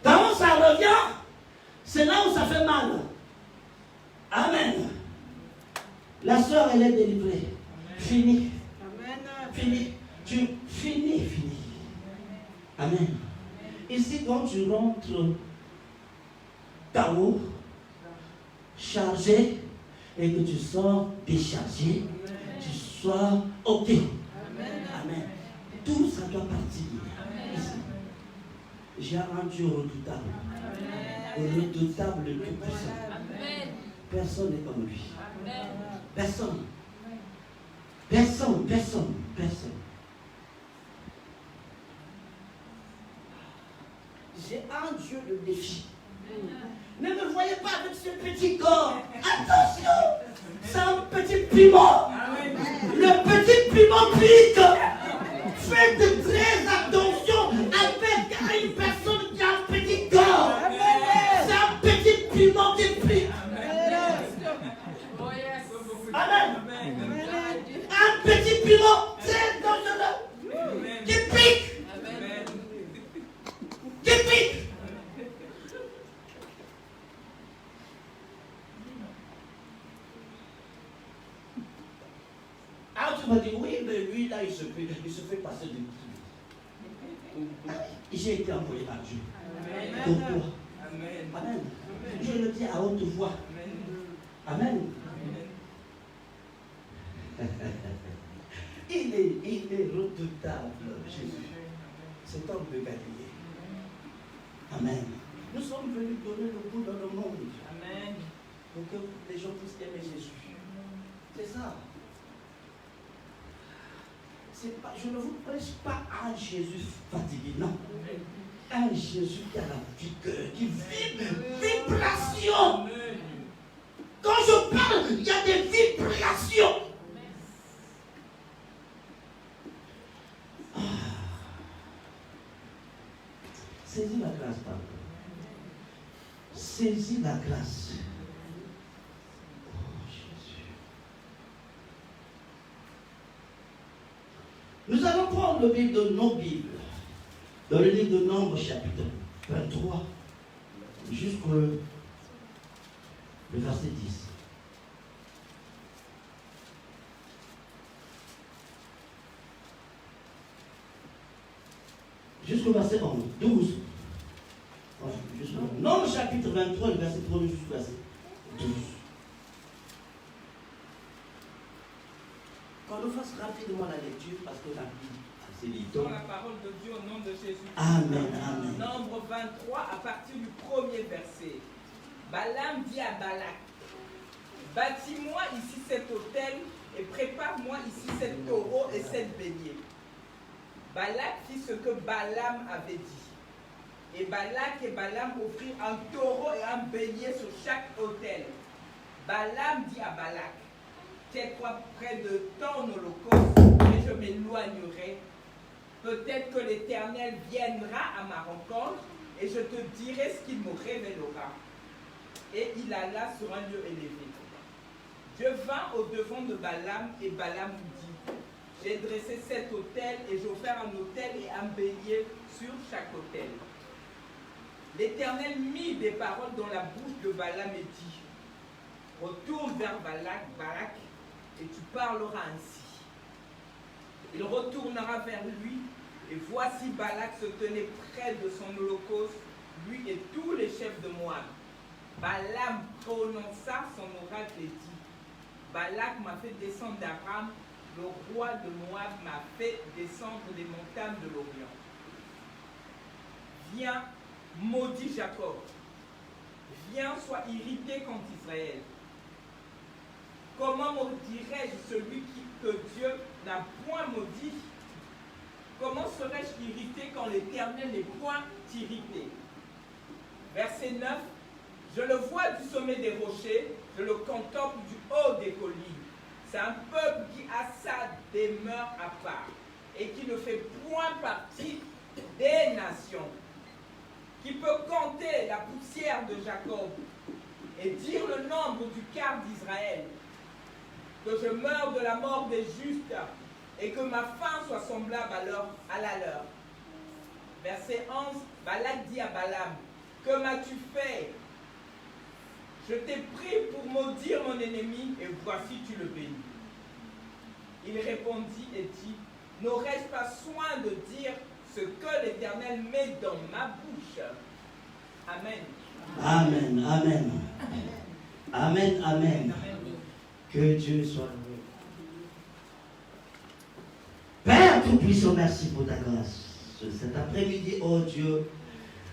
Quand ça revient, c'est là où ça fait mal. Amen. La sœur, elle est délivrée. Fini. Fini. Tu finis. Amen. Ici, quand tu rentres KO, chargé, et que tu sors déchargé, tu sois OK. Amen. Tout ça doit partir. Ici. J'ai un Dieu redoutable. Redoutable, le tout puissant. Personne n'est comme lui. Personne. J'ai un Dieu de défi. Ne me voyez pas avec ce petit corps. Attention, c'est un petit piment. Le petit piment pique. Faites très attention avec une personne qui a un petit corps. C'est un petit piment qui pique. Amen. Un petit piment très dangereux qui pique. Qui pique. Alors tu vas dire, oui, mais lui, là, il se fait passer de tout. J'ai été envoyé par Dieu. Pour toi. Amen. Je le dis à haute voix. Amen. Il est redoutable, Jésus. Cet homme de Galilée. Amen. Nous sommes venus donner le goût dans le monde. Amen. Pour que les gens puissent aimer Jésus. C'est ça. Je ne vous prêche pas un Jésus fatigué, non. Un Jésus qui a la vigueur, qui vibre, vibration. Quand je parle, il y a des vibrations. Saisis la grâce, pardon. Saisis la grâce. Oh, Jésus. Nous allons prendre le livre de nos Bibles, dans le livre de Nombres, chapitre 23, jusqu'au verset 10. Jusqu'au verset 11, 12. Nombres chapitre 23, le verset 1 jusqu'au verset 12. Qu'on nous fasse rapidement la lecture, parce que la Bible, c'est Dans la parole de Dieu au nom de Jésus. Amen, amen. Nombre 23, à partir du premier verset. Balaam dit à Balak, bâtis-moi ici cet autel et prépare-moi ici cet taureau et cette bélier. Balak fit ce que Balaam avait dit. Et Balak et Balaam offrirent un taureau et un bélier sur chaque autel. Balaam dit à Balak, tiens-toi près de ton holocauste et je m'éloignerai. Peut-être que l'Éternel viendra à ma rencontre et je te dirai ce qu'il me révélera. Et il alla sur un lieu élevé. Dieu vint au-devant de Balaam et Balaam lui dit, j'ai dressé 7 autels et j'ai offert un autel et un bélier sur chaque autel. L'Éternel mit des paroles dans la bouche de Balaam et dit, retourne vers Balak, et tu parleras ainsi. Il retournera vers lui, et voici Balak se tenait près de son holocauste, lui et tous les chefs de Moab. Balaam prononça son oracle et dit, Balak m'a fait descendre d'Aram, le roi de Moab m'a fait descendre des montagnes de l'Orient. Viens, maudit Jacob. Viens, sois irrité contre Israël. Comment maudirais-je celui que Dieu n'a point maudit? Comment serais-je irrité quand l'Éternel n'est point irrité? Verset 9. Je le vois du sommet des rochers, je le contemple du haut des collines. C'est un peuple qui a sa demeure à part et qui ne fait point partie des nations. Qui peut compter la poussière de Jacob et dire le nombre du quart d'Israël. Que je meure de la mort des justes et que ma fin soit semblable à la leur. Verset 11, Balak dit à Balaam, que m'as-tu fait? Je t'ai pris pour maudire mon ennemi et voici tu le bénis. Il répondit et dit, n'aurais-je pas soin de dire ce que l'Éternel met dans ma bouche? Amen. Amen, amen. Amen, amen. Que Dieu soit loué. Père Tout-Puissant, merci pour ta grâce. Cet après-midi, oh Dieu,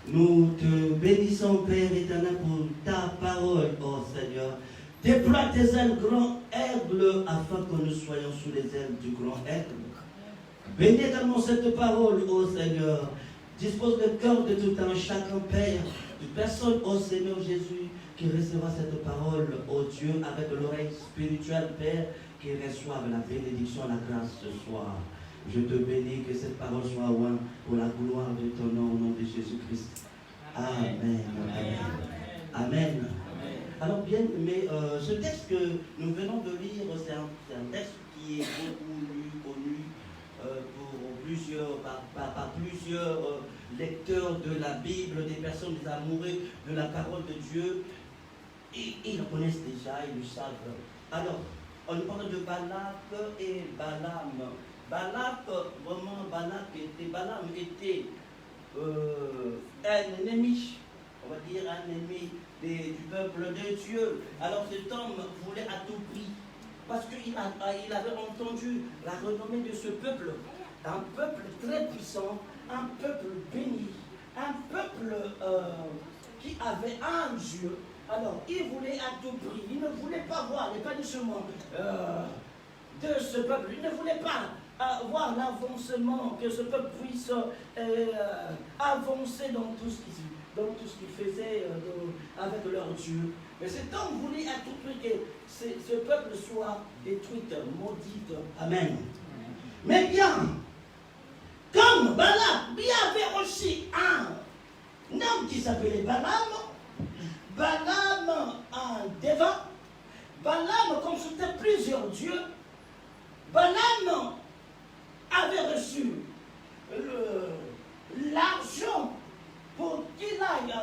nous te bénissons, Père éternel, pour ta parole, oh Seigneur. Déploie tes ailes, grand aigle, afin que nous soyons sous les ailes du grand aigle. Bénis également cette parole, ô Seigneur. Dispose le cœur de tout un chacun, Père, de personne, ô Seigneur Jésus, qui recevra cette parole, ô Dieu, avec l'oreille spirituelle, Père, qui reçoive la bénédiction, la grâce ce soir. Je te bénis, que cette parole soit loin pour la gloire de ton nom, au nom de Jésus-Christ. Amen. Amen. Amen. Alors bien, mais ce texte que nous venons de lire, c'est un texte qui est beaucoup lu, connu par plusieurs lecteurs de la Bible, des personnes, des amoureux de la parole de Dieu. Et ils le connaissent déjà, ils le savent. Alors, on parle de Balak et Balaam. Balaam était un ennemi, on va dire un ennemi du peuple de Dieu. Alors cet homme voulait à tout prix, parce qu'il avait entendu la renommée de ce peuple, un peuple très puissant, un peuple béni, un peuple qui avait un Dieu. Alors il voulait à tout prix, il ne voulait pas voir l'épanouissement de ce peuple, il ne voulait pas voir l'avancement, que ce peuple puisse avancer dans tout ce qu'il dans tout ce qu'ils faisaient avec leur Dieu. Mais cet homme voulait à tout prix que ce peuple soit détruit, maudit. Amen. Mais bien, comme Balaam, il y avait aussi un homme qui s'appelait Balaam. Balaam un dévin. Balaam consultait plusieurs dieux. Balaam avait reçu l'argent pour qu'il aille,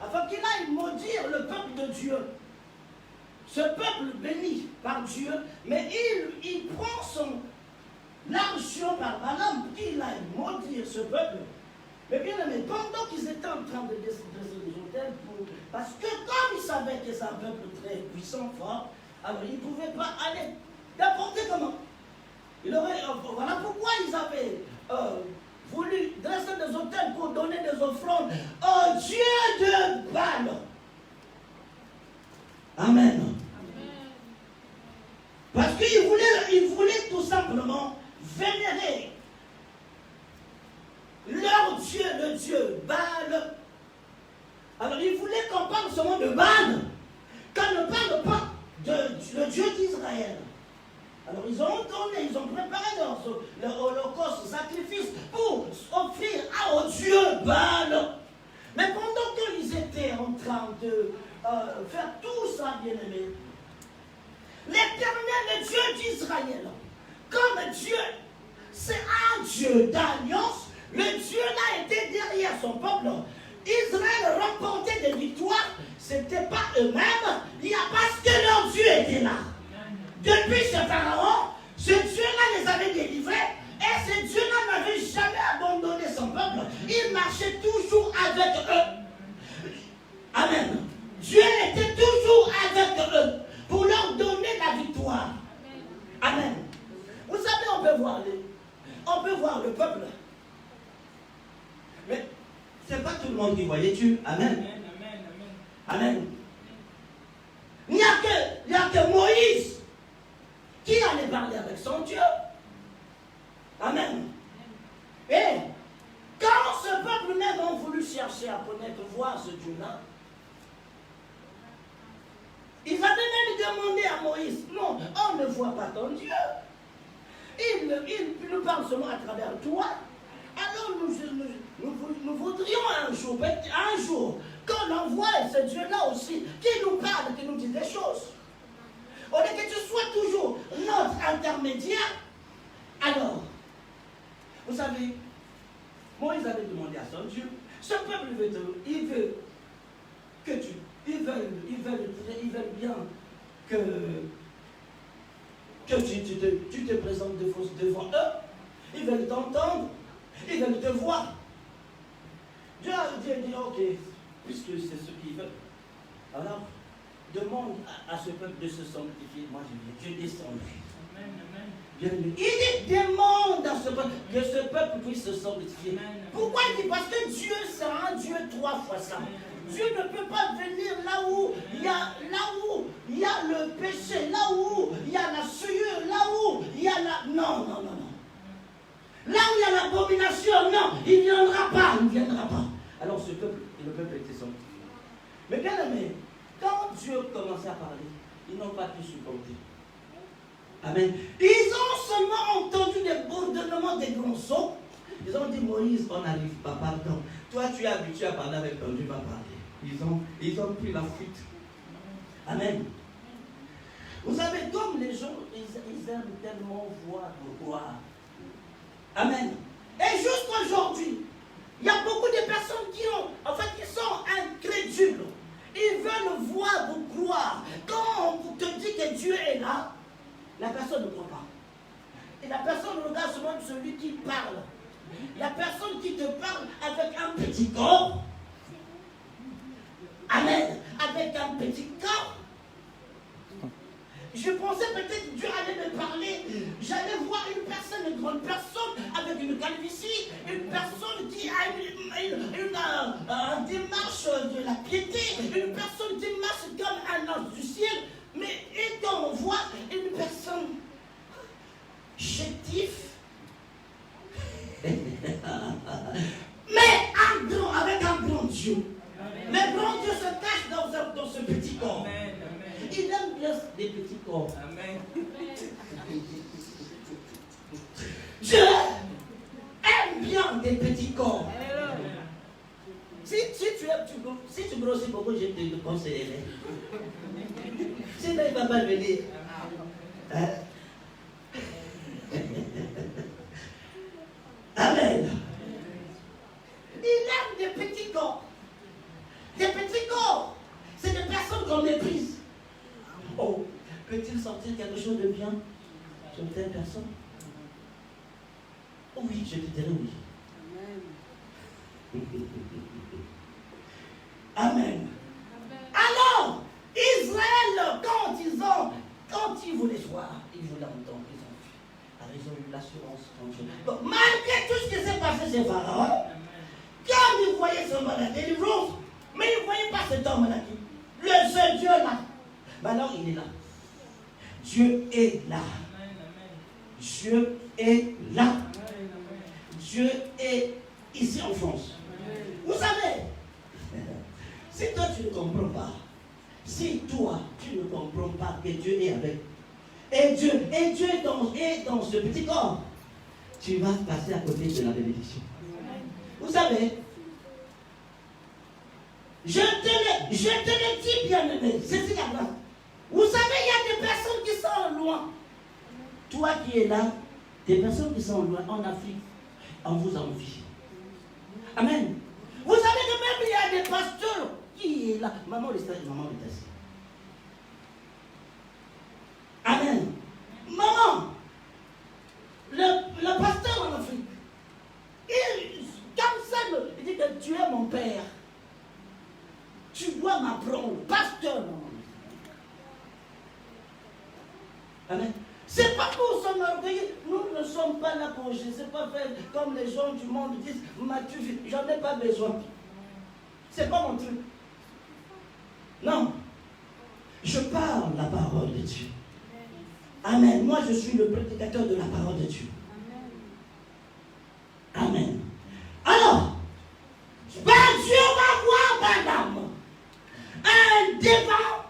afin qu'il aille maudire le peuple de Dieu. Ce peuple béni par Dieu, mais il prend l'argent par Balaam pour qu'il aille maudire ce peuple. Mais bien aimé, pendant qu'ils étaient en train de dresser des autels, parce que comme ils savaient que c'est un peuple très puissant, fort, alors ils ne pouvaient pas aller n'importe comment. Voilà pourquoi ils avaient voulu dresser des autels pour donner des offrandes au Dieu de Baal. Amen. Parce qu'ils voulaient tout simplement vénérer leur Dieu, le Dieu Baal. Alors ils voulaient qu'on parle seulement de Baal, qu'on ne parle pas le Dieu d'Israël. Alors ils ont donné, ils ont préparé leur holocauste, sacrifice pour offrir au Dieu Baal. Mais pendant qu'ils étaient en train de faire tout ça, bien-aimé, l'Éternel, le Dieu d'Israël, comme Dieu, c'est un Dieu d'alliance, le Dieu là était derrière son peuple. Israël remportait des victoires, ce n'était pas eux-mêmes, il y a parce que leur Dieu était là. Depuis ce pharaon, ce Dieu-là les avait délivrés et ce Dieu-là n'avait jamais abandonné son peuple. Il marchait toujours avec eux. Amen. Dieu était toujours avec eux pour leur donner la victoire. Amen. Vous savez, on peut voir le peuple. Mais ce n'est pas tout le monde qui voyait Dieu. Amen. Amen. Il n'y a que Moïse qui allait parler avec son Dieu. Amen. Et quand ce peuple même a voulu chercher à connaître, voir ce Dieu-là, ils avaient même demandé à Moïse, non, on ne voit pas ton Dieu. Il nous parle seulement à travers toi. Alors nous voudrions un jour qu'on envoie ce Dieu-là aussi, qui nous parle, qui nous dit des choses. Au lieu que tu sois toujours notre intermédiaire, alors, vous savez, Moïse avait demandé à son Dieu, ce peuple il veut que ils veulent bien que tu te présentes devant eux, ils veulent t'entendre, ils veulent te voir. Dieu a dit, ok, puisque c'est ce qu'ils veulent, alors, demande à ce peuple de se sanctifier. Moi, je descendrai. Il demande à ce peuple que ce peuple puisse se sanctifier. Pourquoi il dit? Parce que Dieu, c'est un Dieu 3 fois saint. Dieu ne peut pas venir là où il y a le péché, là où il y a la souillure, là où il y a la... Non. Là où il y a l'abomination, non, il ne viendra pas. Alors le peuple était sanctifié. Mais bien aimé, quand Dieu commençait à parler, ils n'ont pas pu supporter. Amen. Ils ont seulement entendu des bourdonnements, des grands sauts. Ils ont dit, Moïse, on n'arrive pas, pardon. Toi, tu es habitué à parler avec ton Dieu, va parler. Ils ont pris la fuite. Amen. Vous savez, comme les gens, ils aiment tellement voir vos gloires. Amen. Et jusqu'aujourd'hui, il y a beaucoup de personnes qui sont incrédules. Ils veulent voir vos gloires. Quand on te dit que Dieu est là, la personne ne croit pas. Et la personne regarde seulement celui qui parle. La personne qui te parle avec un petit corps. Amen. Avec un petit corps. Je pensais peut-être que Dieu allait me parler. J'allais voir une grande personne avec une calvitie, une personne qui a une démarche de la piété, une personne qui marche comme un ange du ciel. Mais quand on voit une personne chétive, mais avec un grand Dieu. bien des petits corps. Amen. Dieu aime bien des petits corps. Si tu grossis beaucoup, je te conseillerais. Sinon, il ne va pas venir. Hein? Amen. Il aime des petits corps. Des petits corps. C'est des personnes qu'on méprise. Oh, peut-il sortir quelque chose de bien sur telle personne? Oui, je te dirais oui. Amen. Alors, Israël, quand ils voulaient voir, ils voulaient entendre, ils ont fui. Alors ils ont eu l'assurance en Dieu. Donc, malgré tout ce qui s'est passé chez Pharaon, quand ils voyaient ce homme à la délivrance, mais ils ne voyaient pas cet homme-là, ce Dieu-là. Mais alors il est là. Dieu est là. Dieu est là. Dieu est ici en France. Vous savez, si toi tu ne comprends pas, si toi tu ne comprends pas que Dieu est avec, et Dieu est dans ce petit corps, tu vas passer à côté de la bénédiction. Vous savez, je te le dis bien aimé, c'est ce qu'il y a là. Vous savez, il y a des personnes qui sont loin. Toi qui es là, des personnes qui sont loin en Afrique, on vous envie. Amen. Vous savez que même il y a des pasteurs qui est là. Maman est assise. Amen. Maman, le pasteur en Afrique, comme ça, il dit que tu es mon père. Tu dois m'apprendre, pasteur. Amen. C'est pas pour s'enorgueillir. Nous ne sommes pas là pour, je ne sais pas faire comme les gens du monde disent, j'en ai pas besoin. C'est pas mon truc. Non. Je parle la parole de Dieu. Amen. Moi, je suis le prédicateur de la parole de Dieu. Amen. Alors, Dieu va voir Balaam. Un devant,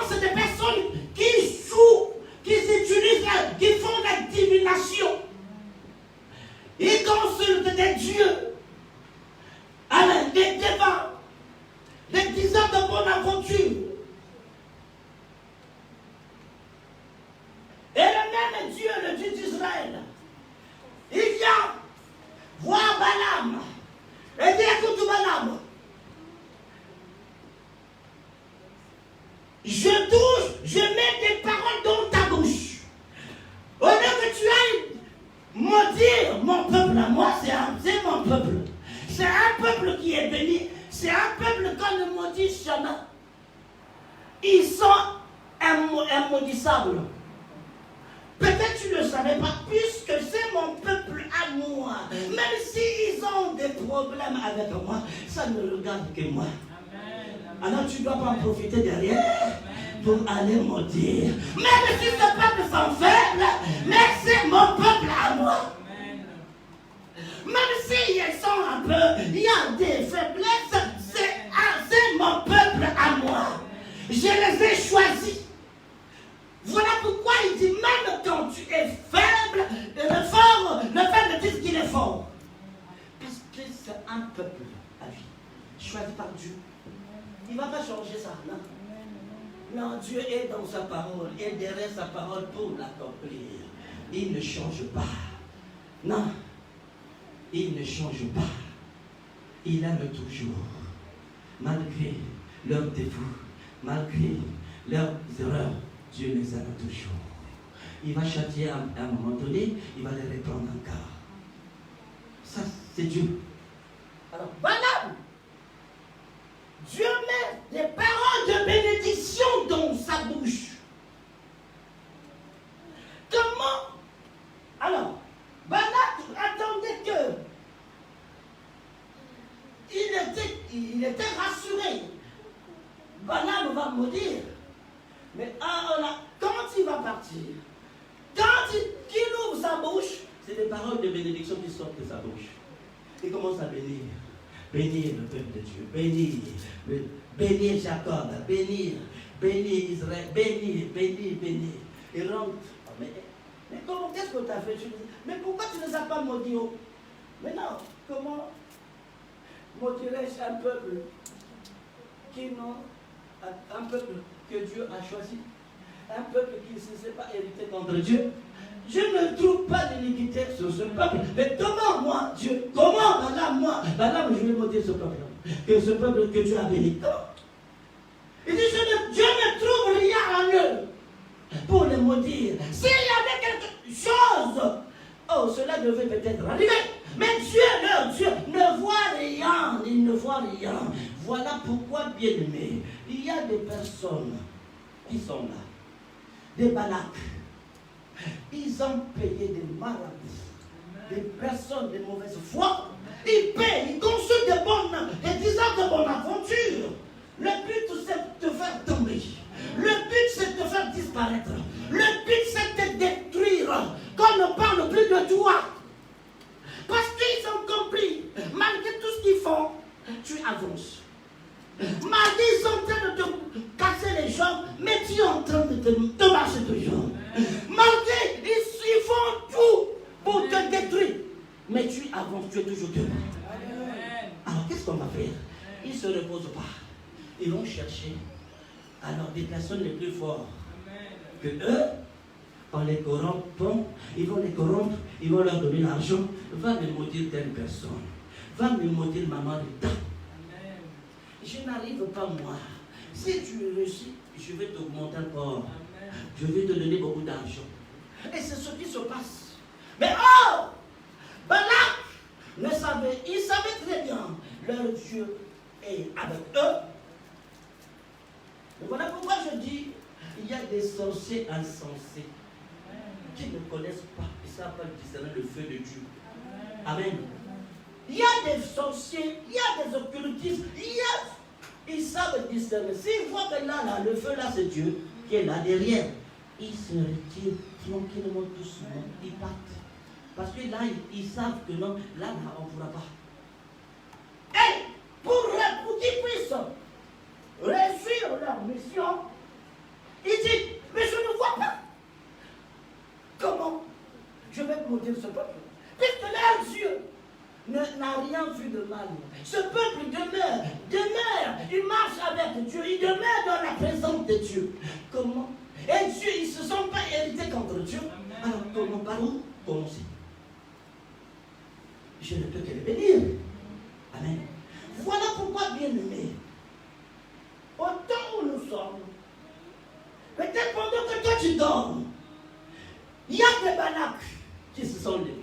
c'est des personnes qui jouent, qui s'utilisent, qui font la divination. Ils consultent des dieux. Amen. Des devants. Des diseurs de bonne aventure. Et le même Dieu, le Dieu d'Israël, il vient voir Balaam. Et dit, écoute Balaam, je mets des paroles dans ta bouche. Au lieu que tu ailles maudire mon peuple à moi, c'est mon peuple. C'est un peuple qui est béni. C'est un peuple qu'on ne maudit jamais. Ils sont immaudissables. Peut-être tu ne le savais pas, puisque c'est mon peuple à moi. Même s'ils ont des problèmes avec moi, ça ne regarde que moi. Alors tu ne dois pas en profiter derrière pour aller maudire. Même si ce peuple sont faibles, mais c'est mon peuple à moi. Même s'ils sont un peu, il y a des faiblesses, c'est mon peuple à moi. Je les ai choisis. Voilà pourquoi il dit, même quand tu es faible, le faible dit qu'il est fort. Parce que c'est un peuple à vie, choisi par Dieu. Il ne va pas changer ça, non. Non, Dieu est dans sa parole, et derrière sa parole pour l'accomplir. Il ne change pas. Non, il ne change pas. Il aime toujours. Malgré leurs défauts, malgré leurs erreurs, Dieu les aime toujours. Il va châtier à un moment donné, il va les reprendre encore. Ça, c'est Dieu. Alors, Balaam, Dieu met des paroles de bénédiction dans sa bouche. Comment? Alors, Balaam attendait que il était rassuré. Balaam va maudire. Mais quand il va partir, quand il ouvre sa bouche, c'est des paroles de bénédiction qui sortent de sa bouche. Il commence à bénir. Bénir le peuple de Dieu. Bénir. bénir Jacob, bénir Israël, bénir. Il rentre. Mais comment, qu'est-ce que tu as fait? Mais pourquoi tu ne les as pas maudits? Mais non, comment maudirais-je un peuple un peuple que Dieu a choisi, un peuple qui ne se sait pas hériter contre Dieu? Je ne trouve pas d'iniquité sur ce peuple. Mais comment moi, Dieu, comment Balaam, je vais maudire ce peuple, ce peuple que Dieu a béni. Il dit, Dieu ne trouve rien en eux pour les maudire. S'il y avait quelque chose, cela devait peut-être arriver. Mais Dieu, leur Dieu, ne voit rien, il ne voit rien. Voilà pourquoi, bien-aimés, il y a des personnes qui sont là, des Balaks. Ils ont payé des marabouts, des personnes de mauvaise foi. Ils payent, ils consultent des dizaines de bonnes aventures. Le but, c'est de te faire tomber. Le but, c'est de te faire disparaître. Le but, c'est de te détruire. Qu'on ne parle plus de toi. Parce qu'ils ont compris, malgré tout ce qu'ils font, tu avances. Malgré ils sont en train de te casser les jambes, mais tu es en train de marcher toujours. Malgré ils font tout pour te détruire, mais tu avances, tu es toujours debout. Alors qu'est-ce qu'on va faire? Ils ne se reposent pas. Ils vont chercher alors des personnes les plus fortes que eux. En les corrompant, ils vont les corrompre, ils vont leur donner l'argent. Va me maudire telle personne. Va me maudire maman Rita. Je n'arrive pas moi. Si tu réussis, je vais t'augmenter encore. Je vais te donner beaucoup d'argent. Et c'est ce qui se passe. Mais Balak ne savait, il savait très bien, leur Dieu est avec eux. Et voilà pourquoi je dis, il y a des sorciers insensés qui ne connaissent pas, ils ne savent pas discerner le feu de Dieu. Amen. Il y a des sorciers, il y a des occultistes, ils savent discerner. S'ils voient que là, le feu là, c'est Dieu qui est là derrière, ils se retirent tranquillement, doucement, ils partent. Parce que là, ils savent que non, là, on ne pourra pas. Et pour qu'ils puissent réussir leur mission, ils disent, mais je ne vois pas. Comment je vais maudire ce peuple? Puisque leur Dieu n'a rien vu de mal. Ce peuple demeure, il marche avec Dieu, il demeure dans la présence de Dieu. Comment? Et Dieu, ils ne se sont pas hérités contre Dieu. Alors comment, par où commencer? Je ne peux que les bénir. Amen. Voilà pourquoi, bien-aimés, au temps où nous sommes, peut-être pendant que toi tu dors, il y a des Balaks qui se sont levés.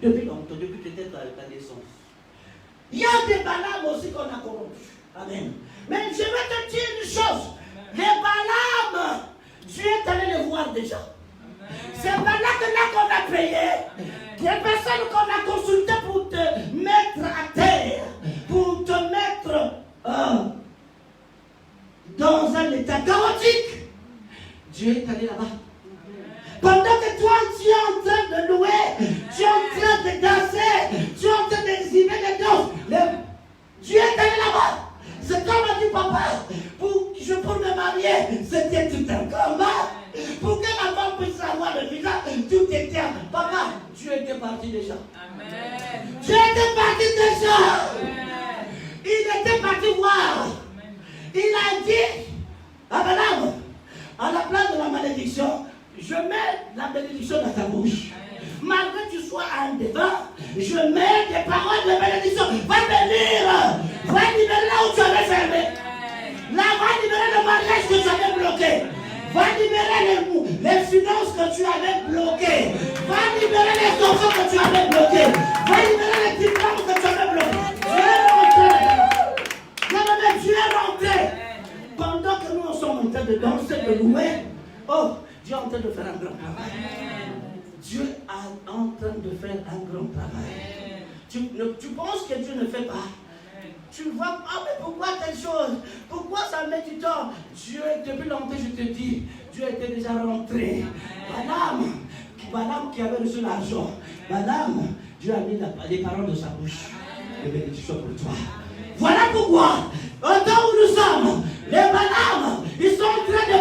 Depuis longtemps, depuis peut-être ta naissance. Il y a des Balaams aussi qu'on a corrompus. Amen. Mais je vais te dire une chose. Les Balaams, Dieu est allé les voir déjà. Ces Balaks-là qu'on a payé, des personnes qu'on a consultées pour te mettre à terre, pour te mettre dans un état chaotique. Dieu est allé là-bas. Pendant que toi, tu es en train de louer, tu es en train de danser, tu es en train d'exhiber les danses, Dieu est allé là-bas. C'est comme a dit papa, pour me marier, c'était tout un combat. Pour que la femme puisse avoir le visa, tout était. Papa, Dieu était parti déjà. Amen. Dieu était parti déjà. Amen. Il était parti voir. Amen. Il a dit à Balaam, à la place de la malédiction, je mets la bénédiction dans ta bouche. Malgré que tu sois en devant, je mets des paroles de bénédiction. Va bénir. Va libérer là où tu avais fermé. Là, va libérer le mariage que tu avais bloqué. Va libérer les finances que tu avais bloquées. Va libérer les enfants que tu avais bloqués. Va libérer les diplômes que tu avais bloqués. Dieu est rentré. Dieu est rentré. Pendant que nous sommes en train de danser, de louer, Dieu est en train de faire un grand travail. Dieu est en train de faire un grand travail. Tu penses que Dieu ne fait pas? Tu vois, mais pourquoi telle chose? Pourquoi ça met du temps? Dieu, depuis longtemps, je te dis, Dieu était déjà rentré. Balaam qui avait reçu l'argent, Balaam, Dieu a mis les paroles de sa bouche. Les bénédictions pour toi. Voilà pourquoi, au temps où nous sommes, les Balaam, ils sont en train de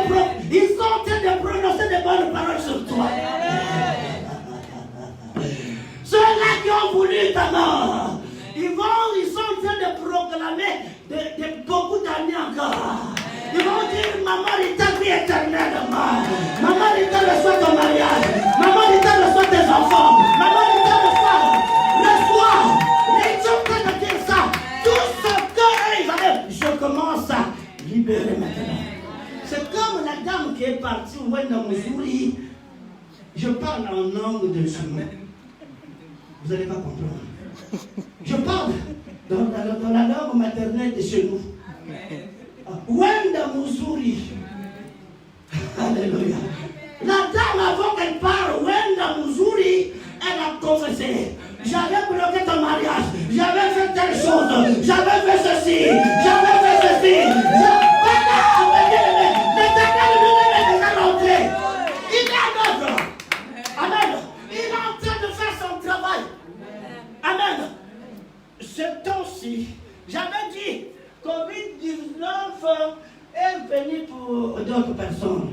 prononcer des bonnes paroles sur toi. Ceux-là qui ont voulu ta mort, ils sont en train de proclamer beaucoup d'années encore. Ils vont dire, maman, il t'a pris éternellement. Maman, il t'a reçoit ton mariage. Maman, il t'a reçoit tes enfants. Maman, il t'a reçoit. Les gens peuvent te dire ça. Tout ce qu'ils avaient, je commence à libérer maintenant. C'est comme la dame qui est partie au Wenda Missouri. Je parle en langue de chemin. Vous n'allez pas comprendre. Je parle dans la langue maternelle de chez nous. Wenda Missouri. Alléluia. La dame, avant qu'elle parle, Wenda Missouri, elle a confessé. J'avais bloqué ton mariage. J'avais fait telle chose. J'avais fait ceci. J'avais fait ceci. L'éternel lui-même est déjà rentré. Il est à l'œuvre. Amen. Il est en train de faire son travail. Amen. Ce temps-ci, j'avais dit, Covid-19 est venu pour d'autres personnes.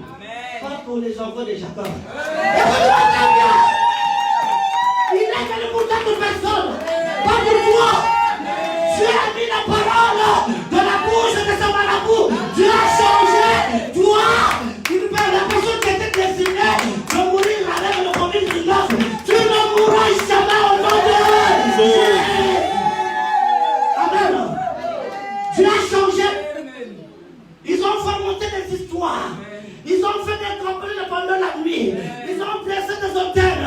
Pas pour les enfants de Jacob. Il est venu pour d'autres personnes. Pas pour toi. Dieu a mis la parole dans la bouche de ce marabout. Dieu a changé. Toi, la personne qui était destinée de mourir avec le Covid-19, tu ne mourras jamais au nom de Dieu. Amen. Dieu a changé. Ils ont formaté des histoires. Ils ont fait des campagnes pendant la nuit. Ils ont blessé des hôtels.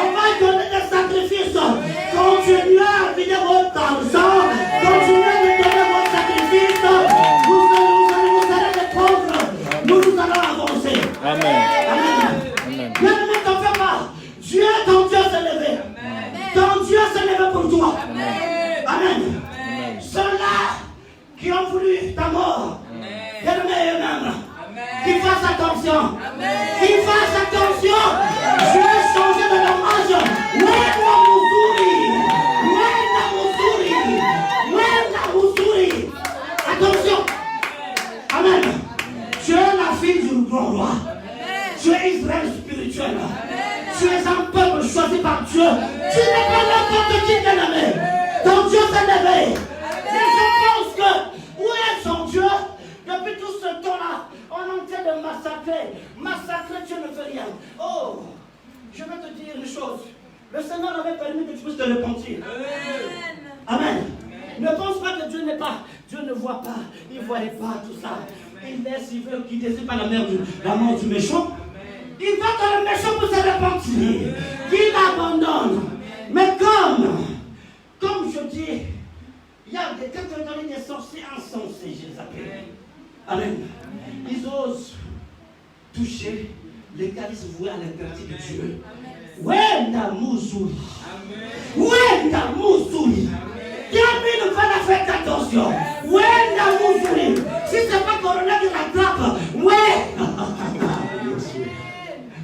On va donner des sacrifices. Continuez à vider votre argent. Continuez à donner votre sacrifice. Vous allez être pauvres. Nous allons avancer. Amen. Mais ne t'en fais pas. Dieu, ton Dieu s'est levé. Ton Dieu s'est levé pour toi. Amen. Ceux-là qui ont voulu ta mort, fermez eux-mêmes. Qu'ils fassent attention. Qu'ils fassent attention. Je vais changer de langage. Wenda Missouri. Attention. Amen. Tu es la fille du grand roi. Tu es Israël spirituel. Tu es un peuple choisi par Dieu. Tu n'es pas n'importe qui bien-aimé. Ton Dieu s'est levé. Et je pense que où est son Dieu? Depuis tout ce temps-là, on est en train de massacrer. Massacrer, Dieu ne fait rien. Oh, je vais te dire une chose. Le Seigneur avait permis que tu puisses te repentir. Amen. Ne pense pas que Dieu n'est pas. Dieu ne voit pas. Il ne voyait pas tout ça. Il laisse, il veut qu'il décide pas la mort du méchant. Il va dans le méchant pour se repentir. Qu'il abandonne. Mais comme je dis, il y a des sorciers insensés, je les appelle. Amen. Ils osent toucher les calices voués à l'interdit de Dieu. Wenda Missouri. Wenda Missouri. Quelqu'un ne va la faire attention. Wenda Missouri. Si ce n'est pas Corona qui l'attrape, ouais.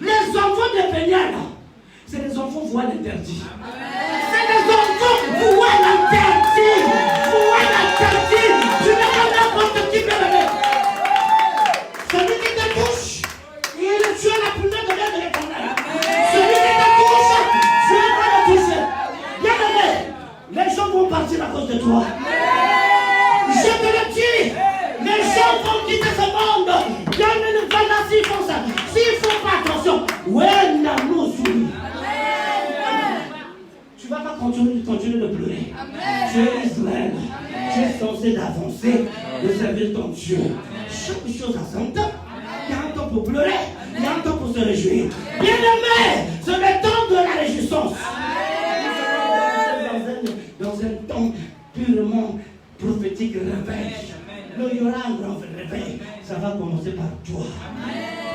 Les enfants de Péniel, c'est les enfants voués à l'interdit. C'est les enfants voués à l'interdit. Voués à l'interdit. Tu n'es pas n'importe qui peut le mettre. Celui qui te touche, tu es la punaise de l'air de l'Éternel. Celui qui te touche, tu vas le toucher. Bien aimé, les gens vont partir à cause de toi. Je te le dis, les gens vont quitter ce monde. Bien aimé, s'ils font ça, s'ils ne font pas attention, Wenda Missouri. Tu ne vas pas continuer de pleurer. Tu es Israël. Tu es censé d'avancer, de servir ton Dieu. Chaque chose à son temps. Il y a un temps pour pleurer, il y a un temps pour se réjouir. Bien aimé, c'est le temps de la réjouissance. Nous sommes dans un temps purement prophétique réveil. Il y aura un grand réveil. Ça va commencer par toi.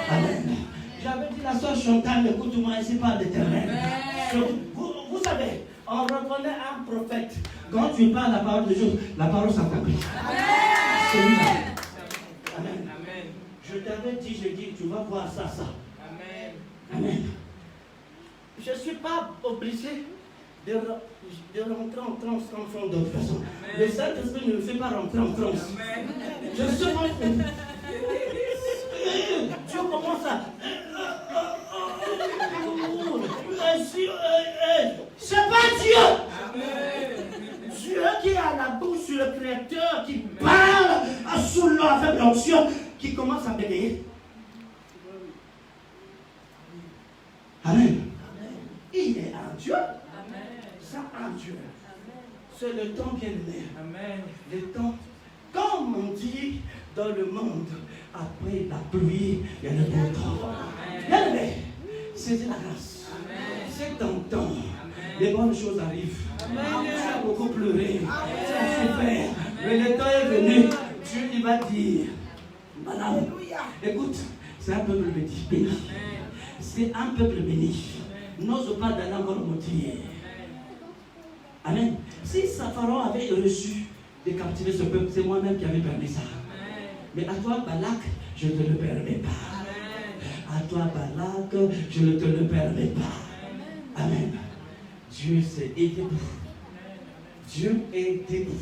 Amen. J'avais dit la soeur Chantal, écoute-moi, ici par l'Éternel. Vous savez, on reconnaît un prophète. Quand tu parles la parole de Dieu, la parole s'accomplit. C'est lui. Amen. Je t'avais dit, tu vas voir ça. Amen. Je ne suis pas obligé de rentrer en transe en fond d'autres personnes. Le Saint-Esprit ne me fait pas rentrer en transe. Je suis en Dieu commence à... C'est pas Dieu. Dieu qui est à la bouche sur le Créateur, qui parle sous l'eau avec l'onction, qui commence à bégayer. Amen. Il est un Dieu. C'est un Dieu. C'est le temps bien aimé. Amen. Le temps, comme on dit dans le monde, après la pluie, il y a le beau temps. Bien aimé, c'est de la grâce. C'est tentant. Les bonnes choses arrivent. Tu as beaucoup pleuré. Tu as souffert. Mais le temps est venu. Dieu il va dire, madame, écoute, c'est un peuple béni. C'est un peuple béni. N'ose pas d'aller encore maudire. Amen. Si Pharaon avait reçu de captiver ce peuple, c'est moi-même qui avais permis ça. Mais à toi, Balak, je ne te le permets pas. À toi, Balak, je ne te le permets pas. Amen. Dieu est debout. Dieu est debout.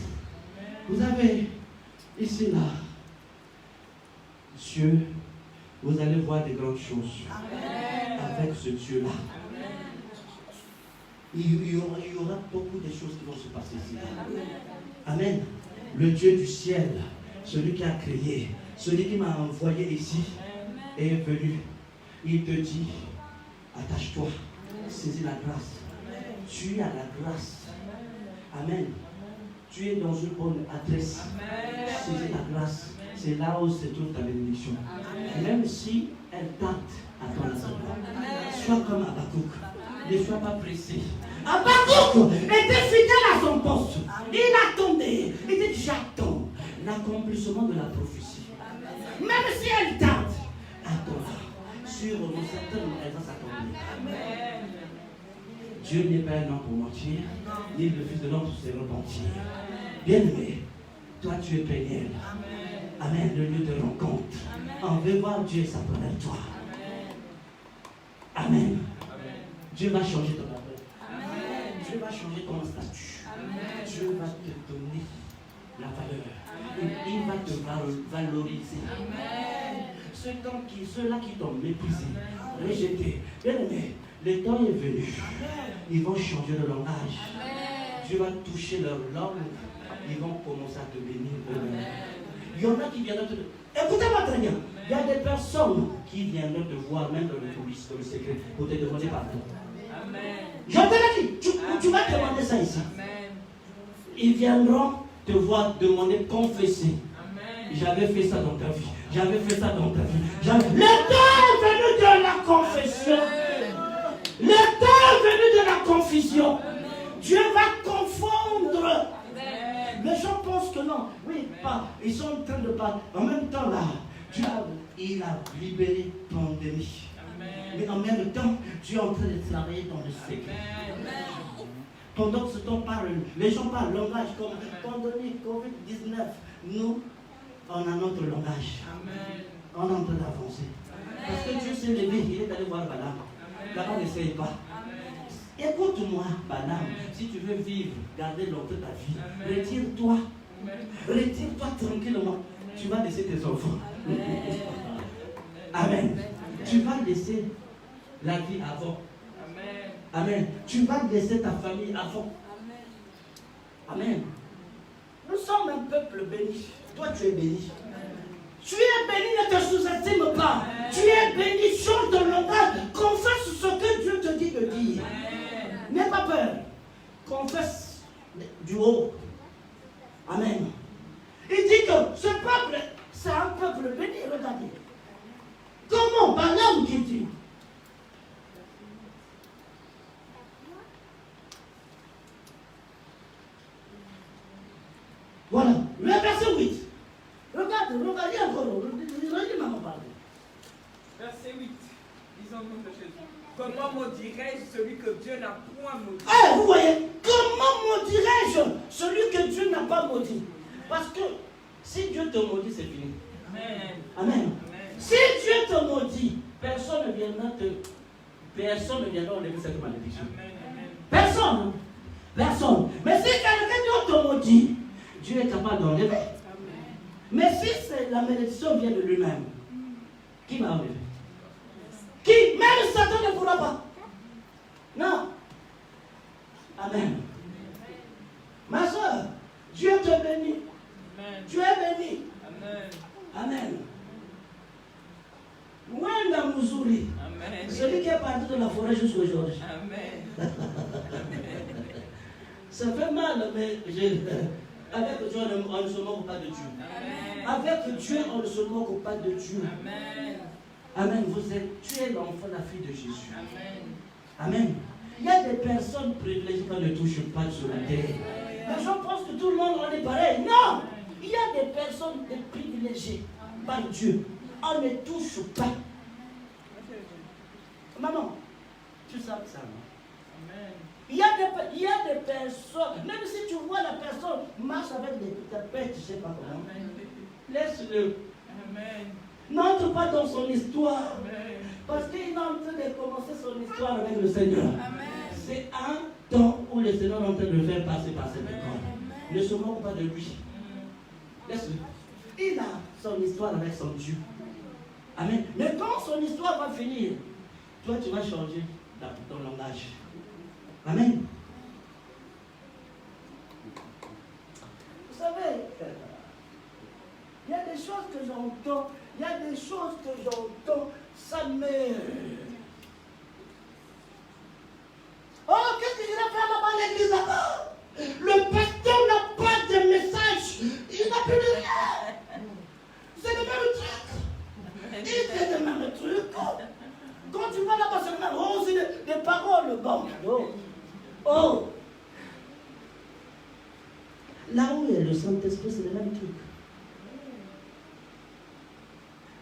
Vous avez ici, là, Dieu, vous allez voir des grandes choses. Avec ce Dieu-là. Il y aura beaucoup de choses qui vont se passer ici. Amen. Le Dieu du ciel, celui qui a créé, celui qui m'a envoyé ici, est venu. Il te dit, attache-toi, saisis la grâce. Tu as la grâce. Amen. Tu es dans une bonne adresse. Saisis la grâce. C'est là où se trouve ta bénédiction. Même si elle tente à ton ascendant. Sois comme Habakkuk. Ne sois pas pressé. Habakkuk était fidèle à son poste. Il attendait. Il dit, j'attends l'accomplissement de la prophétie. Même si elle tente, attends-la. Sur mon certain, elle va s'accomplir. Dieu n'est pas un homme pour mentir, ni le Fils de l'homme pour se repentir. Bien-aimé, toi tu es pénible. Amen, le lieu de rencontre. On veut voir Dieu s'apprendre à toi. Amen. Dieu va changer ton appel. Dieu va changer ton statut. Dieu va te donner la valeur. Il va te valoriser. Ceux-là qui t'ont méprisé, rejeté, bien-aimé, le temps est venu. Ils vont changer de langage. Dieu va toucher leur langue. Ils vont commencer à te bénir eux-mêmes. Il y en a qui viendront te... Écoutez-moi très bien. Il y a des personnes qui viendront te voir, même dans le coulisses, dans le secret, pour te demander pardon. Je te l'ai dit. Tu vas demander ça ici. Ils viendront te voir demander, confesser. J'avais fait ça dans ta vie. J'avais fait ça dans ta vie. Le temps est venu de la confession. Le temps est venu de la confusion. Dieu va confondre. Les gens pensent que non. Oui, pas. Ils sont en train de parler. En même temps, là, Dieu il a libéré pandémie. Mais en même temps, Dieu est en train de travailler dans le secret. Pendant que ce temps parle, les gens parlent langage comme pandémie, Covid-19. Nous, on a notre langage. On est en train d'avancer. Parce que Dieu s'est levé, il est allé voir Balaam. Là-bas, n'essaye pas. Écoute-moi, Balaam, si tu veux vivre, garder longtemps ta vie, retire-toi. Retire-toi tranquillement. Tu vas laisser tes enfants. Amen. Tu vas laisser la vie avant. Amen. Tu vas laisser ta famille avant. Amen. Nous sommes un peuple béni. Toi, tu es béni. Tu es béni, ne te sous-estime pas. Tu es béni, change ton langage. Confesse ce que Dieu te dit de dire. N'aie pas peur. Confesse du haut. Amen. Il dit que ce peuple, c'est un peuple béni. Regardez. Comment Balaam qui dit? Voilà. Le verset 8. Regardez encore. Regardez maman parler. Verset 8. Disons comme de Jésus. Comment maudirais-je celui que Dieu n'a point maudit? Eh, vous voyez, comment maudirais-je celui que Dieu n'a pas maudit? Parce que si Dieu te maudit, c'est fini. Amen. Amen. Si Dieu te maudit, personne ne viendra enlever cette malédiction. Amen. Personne. Personne. Mais si quelqu'un d'autre te maudit, Dieu est capable d'enlever. Mais si la malédiction vient de lui-même, qui va enlever? Qui? Même Satan ne pourra pas. Non. Amen. Ma soeur, Dieu te bénit. Amen. Tu es béni. Amen. Amen. Wenda Muzuri. Amen. Celui qui est parti de la forêt jusqu'aujourd'hui. Amen. Ça fait mal, mais avec Dieu, on ne se moque pas de Dieu. Amen. Avec Dieu, on ne se moque pas de Dieu. Amen. Amen. Tu es l'enfant, la fille de Jésus. Amen. Amen. Il y a des personnes privilégiées qui ne touchent pas sur la terre. Les gens pensent que tout le monde on est pareil. Non! Il y a des personnes privilégiées par Dieu. On ne touche pas. Maman, tu sais ça, non? Amen. Il y a des personnes, même si tu vois la personne marche avec des tapettes, tu ne sais pas comment. Amen. Laisse-le. Amen. N'entre pas dans son histoire. Amen. Parce qu'il est en train de commencer son histoire avec le Seigneur. Amen. C'est un temps où le Seigneur est en train de le faire passer par cette école. Ne se moque pas de lui. Laisse-le. Il a son histoire avec son Dieu. Amen. Mais quand son histoire va finir, toi tu vas changer ton langage. Amen. Vous savez, il y a des choses que j'entends, ça me... Oh, qu'est-ce que je vais faire là-bas à l'église là-bas? Le pasteur n'a pas de message, il n'a plus de rien. C'est le même truc. Il fait le même truc. Quand tu vas là-bas, c'est le même. Oh, c'est des paroles. Bon, oh. Là où il y a le Saint-Esprit, c'est le même truc.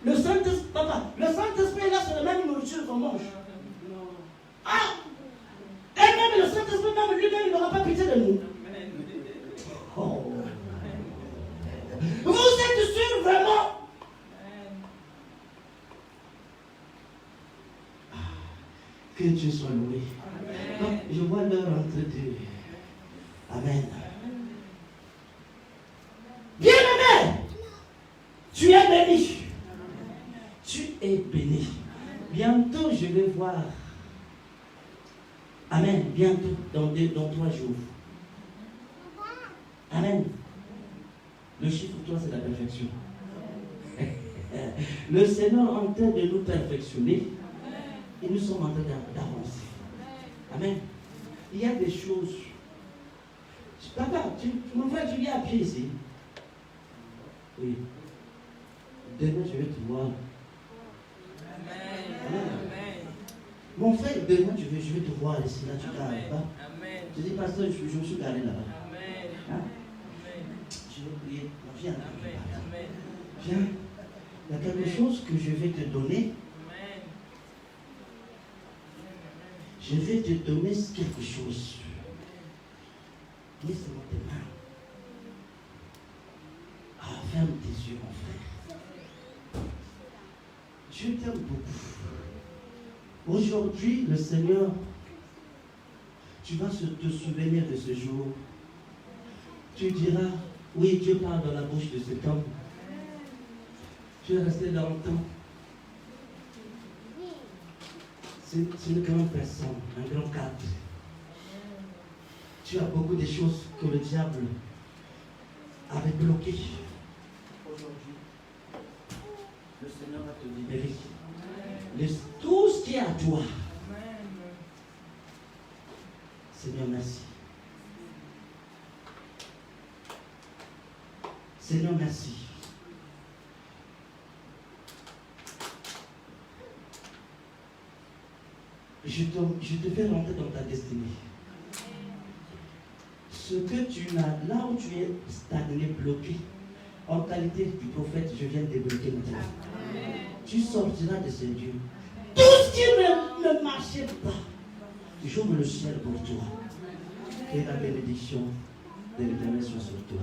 Le Saint-Esprit, papa, le Saint-Esprit là, c'est la même nourriture qu'on mange. Ah! Et même le Saint-Esprit, même lui-même, il n'aura pas pitié de nous. Oh. Vous êtes sûr vraiment? Que Dieu soit loué. Donc, je vois l'heure entre deux. Amen. Bien-aimé, tu es béni. Tu es béni. Bientôt, je vais voir. Amen. Bientôt, dans 3 jours. Amen. Le chiffre 3, c'est la perfection. Le Seigneur est en train de nous perfectionner. Et nous sommes en train d'avancer. Amen. Il y a des choses. Papa, mon frère, tu viens à pied ici. Oui. Demain, je vais te voir. Amen. Amen. Mon frère, demain, je vais te voir ici. Là, tu gares là-bas. Amen. Je dis, pasteur, je me suis garé là-bas. Amen. Hein? Amen. Je vais prier. Viens. Amen. Amen. Viens. Il y a quelque chose que je vais te donner. Amen. Je vais te donner quelque chose. Laisse-moi tes mains. Ah, ferme tes yeux, mon frère. Dieu t'aime beaucoup. Aujourd'hui, le Seigneur, tu vas te souvenir de ce jour. Tu diras, oui, Dieu parle dans la bouche de cet homme. Tu es resté longtemps. C'est une grande personne, un grand cadre. Tu as beaucoup de choses que le diable avait bloquées. Aujourd'hui, le Seigneur va te libérer. Tout ce qui est à toi. Seigneur, merci. Seigneur, merci. Je te fais rentrer dans ta destinée. Ce que tu n'as, là où tu es stagné, bloqué, en qualité du prophète, je viens de débloquer maintenant. Tu sortiras de ces dieux. Tout ce qui ne marchait pas, j'ouvre le ciel pour toi. Et la bénédiction de l'Éternel soit sur toi.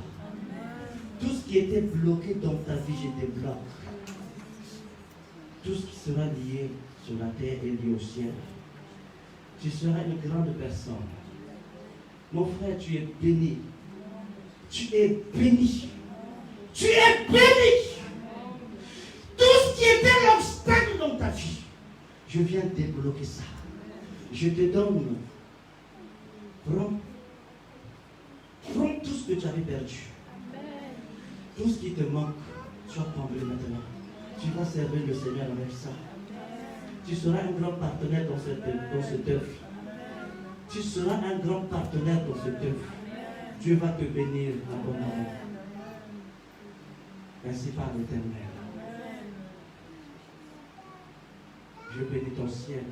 Tout ce qui était bloqué dans ta vie, je débloque. Tout ce qui sera lié sur la terre est lié au ciel. Tu seras une grande personne. Mon frère, tu es béni. Tu es béni. Tu es béni. Tout ce qui était l'obstacle dans ta vie, je viens débloquer ça. Je te donne. Prends tout ce que tu avais perdu. Tout ce qui te manque, sois comblé maintenant. Tu vas servir le Seigneur avec ça. Tu seras un grand partenaire dans cette œuvre. Tu seras un grand partenaire dans cette œuvre. Dieu va te bénir abondamment. Ainsi par l'Éternel. Je bénis ton ciel.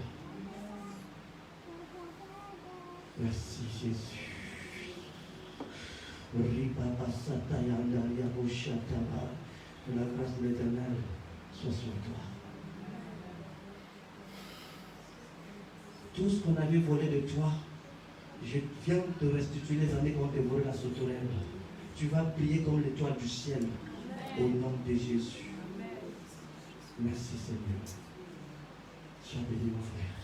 Merci Jésus. Que la grâce de l'Éternel soit sur toi. Tout ce qu'on avait volé de toi, je viens te restituer les années qu'on te volé la sauterelle. Tu vas briller comme l'étoile du ciel. Au nom de Jésus. Merci Seigneur. Sois béni mon frère.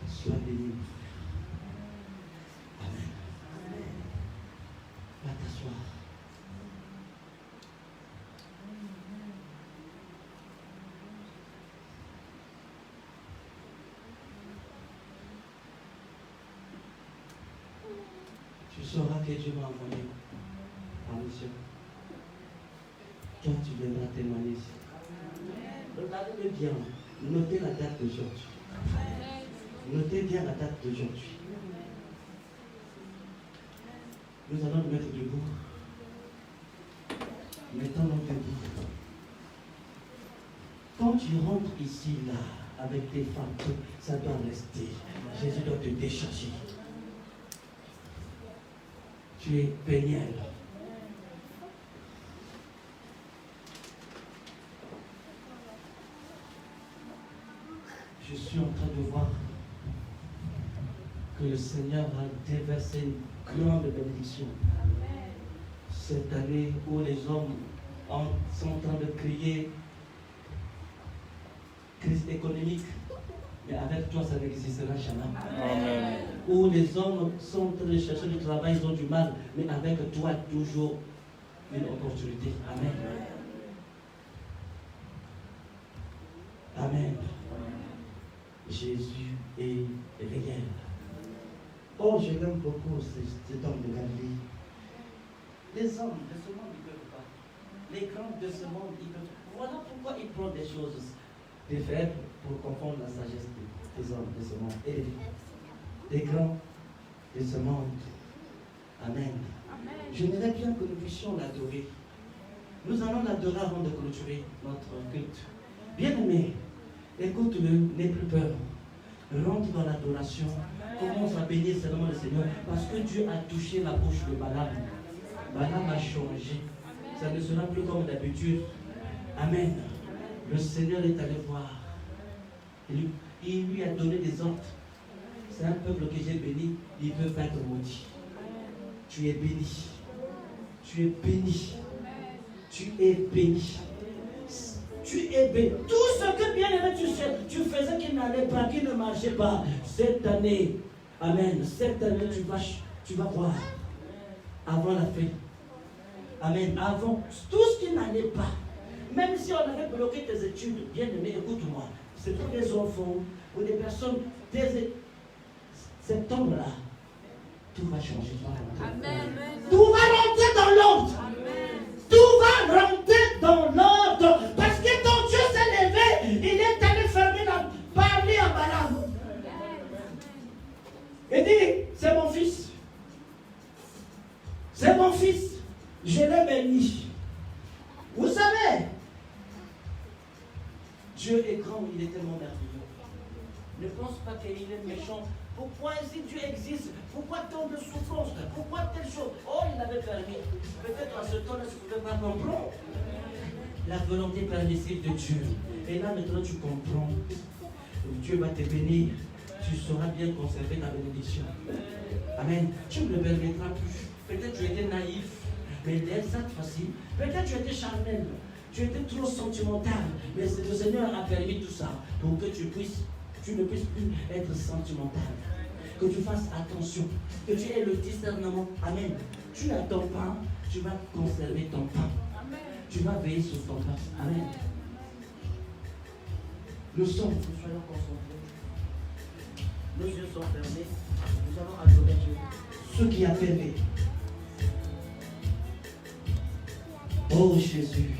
Sois béni mon frère. Amen. Va t'asseoir. Tu sauras que Dieu m'a envoyé en mission. Toi, tu viendras témoigner ici. Regardez bien. Notez la date d'aujourd'hui. Notez bien la date d'aujourd'hui. Nous allons nous mettre debout. Mettons-nous debout. Quand tu rentres ici, là, avec tes femmes, ça doit rester. Jésus doit te décharger. Tu es Péniel. Je suis en train de voir que le Seigneur va déverser une grande bénédiction. Cette année où les hommes sont en train de crier crise économique, mais avec toi ça n'existera jamais. Amen. Où les hommes sont en train de chercher du travail, ils ont du mal, mais avec toi toujours une opportunité. Amen. Amen. Jésus est réel. Oh, je l'aime beaucoup, cet homme de Galilée. Les hommes de ce monde, ils ne peuvent pas. Les grands de ce monde, ils peuvent. Voilà pourquoi ils prennent des choses des faibles pour confondre la sagesse des hommes de ce monde. Et des grands de ce monde. Amen. J'aimerais bien que nous puissions l'adorer. Nous allons l'adorer avant de clôturer notre culte. Bien-aimé, écoute-le, n'aie plus peur. Rentre dans l'adoration. Commence à bénir seulement le Seigneur. Parce que Dieu a touché la bouche de Balaam. Balaam a changé. Ça ne sera plus comme d'habitude. Amen. Le Seigneur est allé voir. Il lui a donné des ordres. C'est un peuple que j'ai béni. Il ne veut pas être maudit. Tu es béni. Tu es béni. Tu es béni. Tu es béni. Tout ce que bien aimé tu faisais qui n'allait pas, qui ne marchait pas, cette année, amen, cette année tu vas voir, avant la fin, amen, avant, tout ce qui n'allait pas, même si on avait bloqué tes études, bien aimé, écoute-moi, c'est pour des enfants ou des personnes, septembre là, tout va changer. Amen. Tout va rentrer dans l'ordre. Tout va rentrer dans l'ordre. Parce que ton Dieu s'est levé, il est allé fermer parler à Balaam. Il dit, c'est mon fils. C'est mon fils. Je l'ai béni. Vous savez, Dieu est grand, il est tellement merveilleux. Ne pense pas qu'il est méchant. Pourquoi si Dieu existe? Pourquoi tant de souffrance? Pourquoi telle chose? Oh, il avait permis. Peut-être à ce temps-là, je ne pouvais pas comprendre la volonté permissive de Dieu. Et là, maintenant, tu comprends. Dieu va te bénir. Tu sauras bien conserver ta bénédiction. Amen. Tu ne le permettras plus. Peut-être tu étais naïf. Mais dès cette fois-ci, peut-être tu étais charnel. Tu étais trop sentimental. Mais le Seigneur a permis tout ça pour que tu ne puisses plus être sentimental. que tu fasses attention, que tu aies le discernement. Amen. Tu as ton pain, tu vas conserver ton pain. Amen. Tu vas veiller sur ton pain. Amen. Nous sommes, nous soyons concentrés. Nos yeux sont fermés. Nous allons adorer Dieu. Ce qui a fermé. Oh Jésus.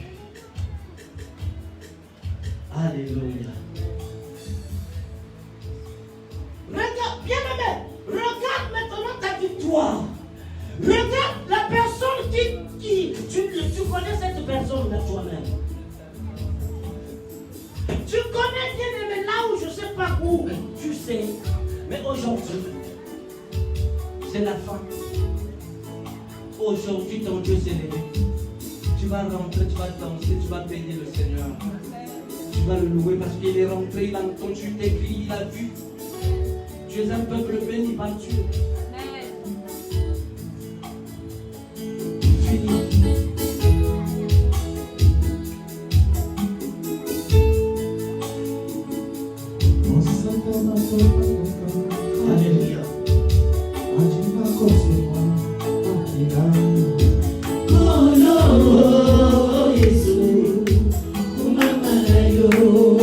Alléluia. Regarde, bien aimé, regarde maintenant ta victoire. Regarde la personne qui tu connais cette personne-là toi-même. Tu connais bien aimé là où je ne sais pas où, tu sais. Mais aujourd'hui, C'est la fin. Aujourd'hui, ton Dieu s'est levé. Tu vas rentrer, tu vas danser, tu vas bénir le Seigneur. Tu vas le louer parce qu'il est rentré, il a entendu tes cris, il a vu. Tu es un peuple béni par Dieu. Alléluia. oh Jésus, kumamalayo.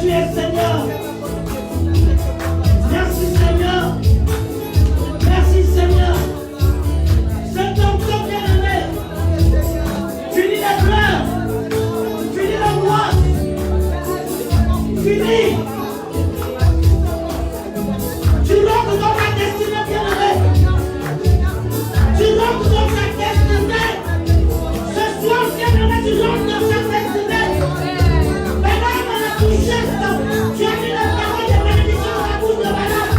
tu es Seigneur. Merci Seigneur. Merci Seigneur. C'est ton temps bien-aimé. Finis les pleurs. Finis l'angoisse. Finis. Tu rentres dans ta destinée bien-aimé. Tu rentres dans ta destinée. Ce soir bien-aimé, tu rentres dans ta destinée. Madame, on a touché. Tu as mis la parole de bénédiction dans la bouche de madame.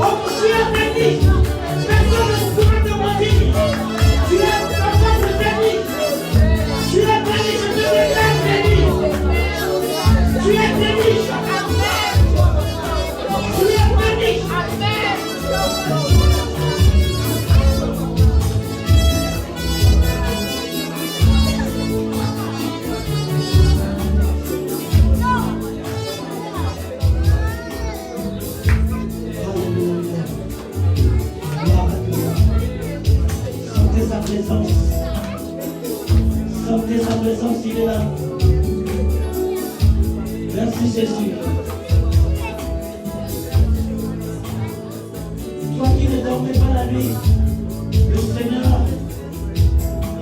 Oh, tu es béni. Personne ne pourra te maudire. Tu es personne de béni. Tu es béni, je te déclare béni. Tu es béni. Tu es béni. Sentez sa présence. Sentez sa présence, il est là. Merci Jésus. Toi qui ne dormais pas la nuit, le Seigneur,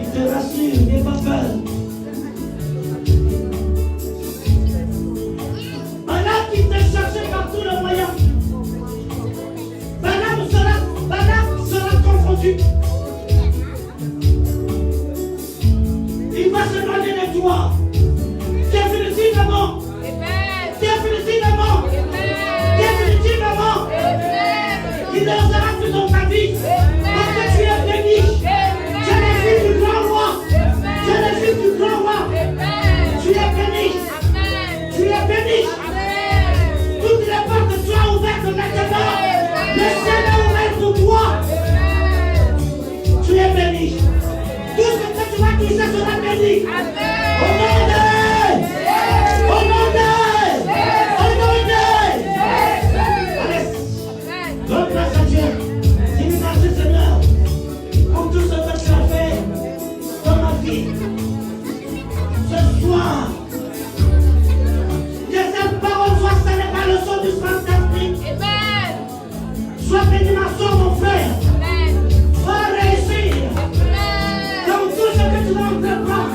il te rassure, n'aie pas peur. Madame qui te cherchait par tous les moyens. Madame sera confondue. Il va se donner de toi. Définitivement. Définitivement. Définitivement. Il ne sera plus dans ta vie. Parce que tu es béni. Tu es le fils du grand roi. Tu es le fils du grand roi. Tu es béni. Tu es béni. Toutes les portes soient ouvertes maintenant. Le ciel est ouvert pour toi. Tu es béni. Tout ce que tu vas toucher sera béni. Au nom de donne grâce à Dieu. Dis merci Seigneur pour tout ce que tu as fait dans ma vie. Ce soir, que cette parole soit scellée par le son du Saint-Esprit. Sois béni ma soeur, mon frère. Va réussir dans tout ce que tu vas entreprendre.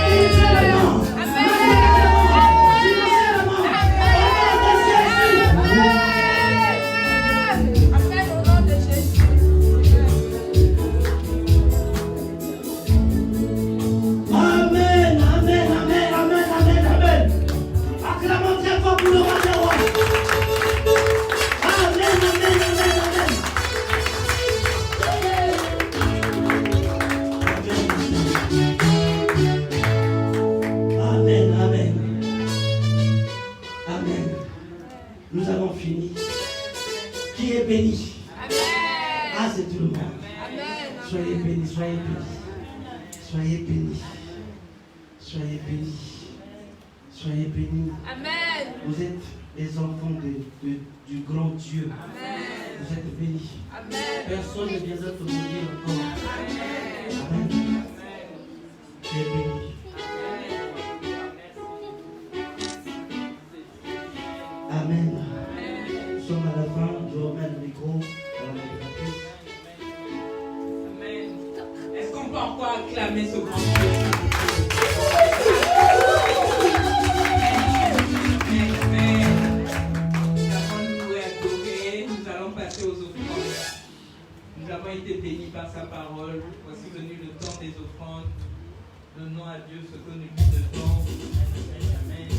Spirituellement, matériellement, financièrement. Amen, amen, amen, amen, amen, amen. Acclamons très fort pour le roi des rois. Amen, amen, amen, amen. Amen, amen. Amen. Nous avons fini. Qui est béni? Ah, c'est tout le monde. Soyez bénis, soyez bénis. Soyez bénis. Soyez bénis. Soyez bénis. Amen. Vous êtes les enfants du grand Dieu. Vous êtes bénis. Personne ne viendra te maudire encore. Amen. Tu es béni. Amen. Nous sommes à la fin. Je remets le micro à la modératrice. Amen. Est-ce qu'on peut encore acclamer ce grand Dieu? Amen. Nous avons loué, adoré. Nous allons passer aux offrandes. Nous avons été bénis par sa parole. Voici venu le temps des offrandes. Donnons à Dieu ce que nous lui devons. Amen.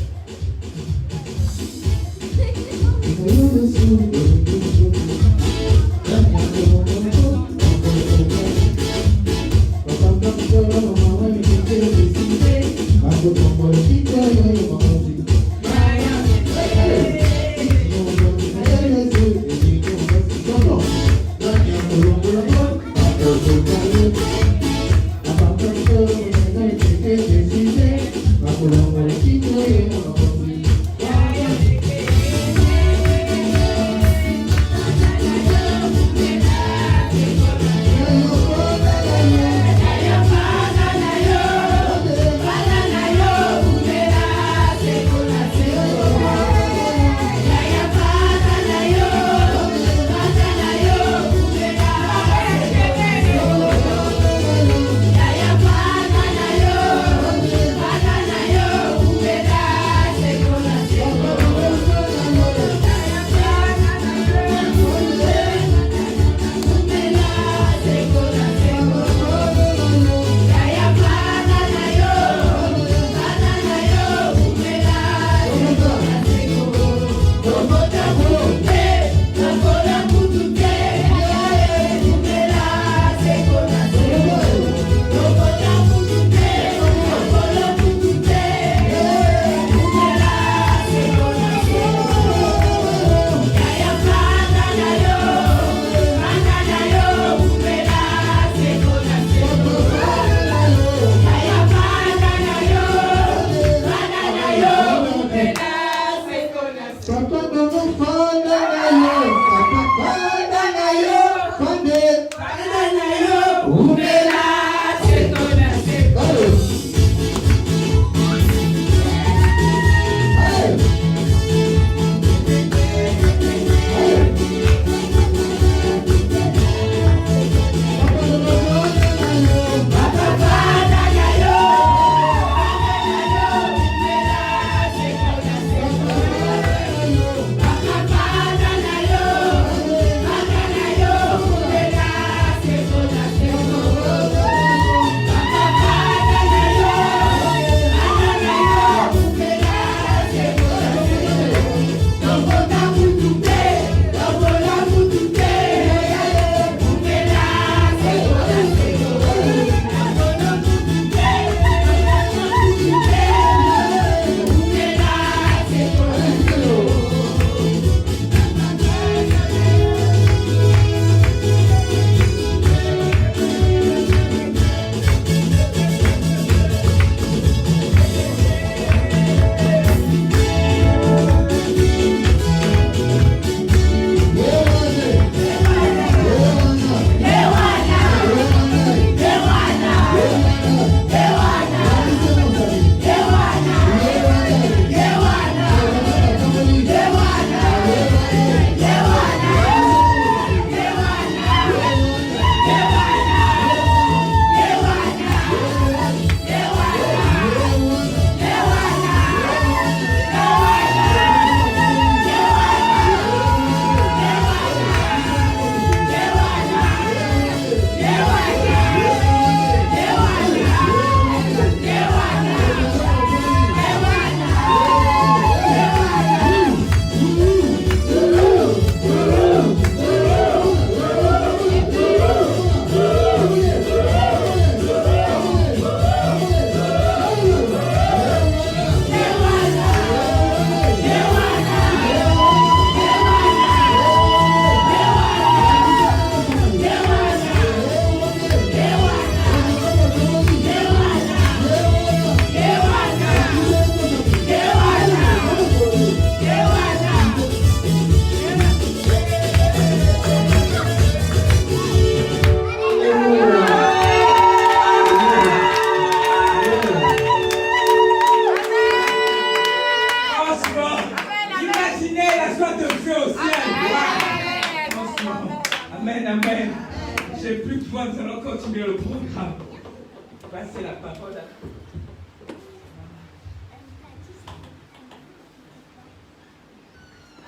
Thank you. Alors, imaginez la joie de Dieu au ciel. Amen, amen. J'ai plus de voix, nous allons continuer le programme. Passez la parole à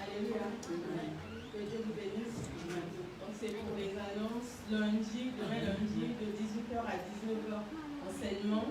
Alléluia. Que Dieu vous bénisse. Donc c'est pour les annonces lundi, demain lundi, de 18h à 19h, enseignement.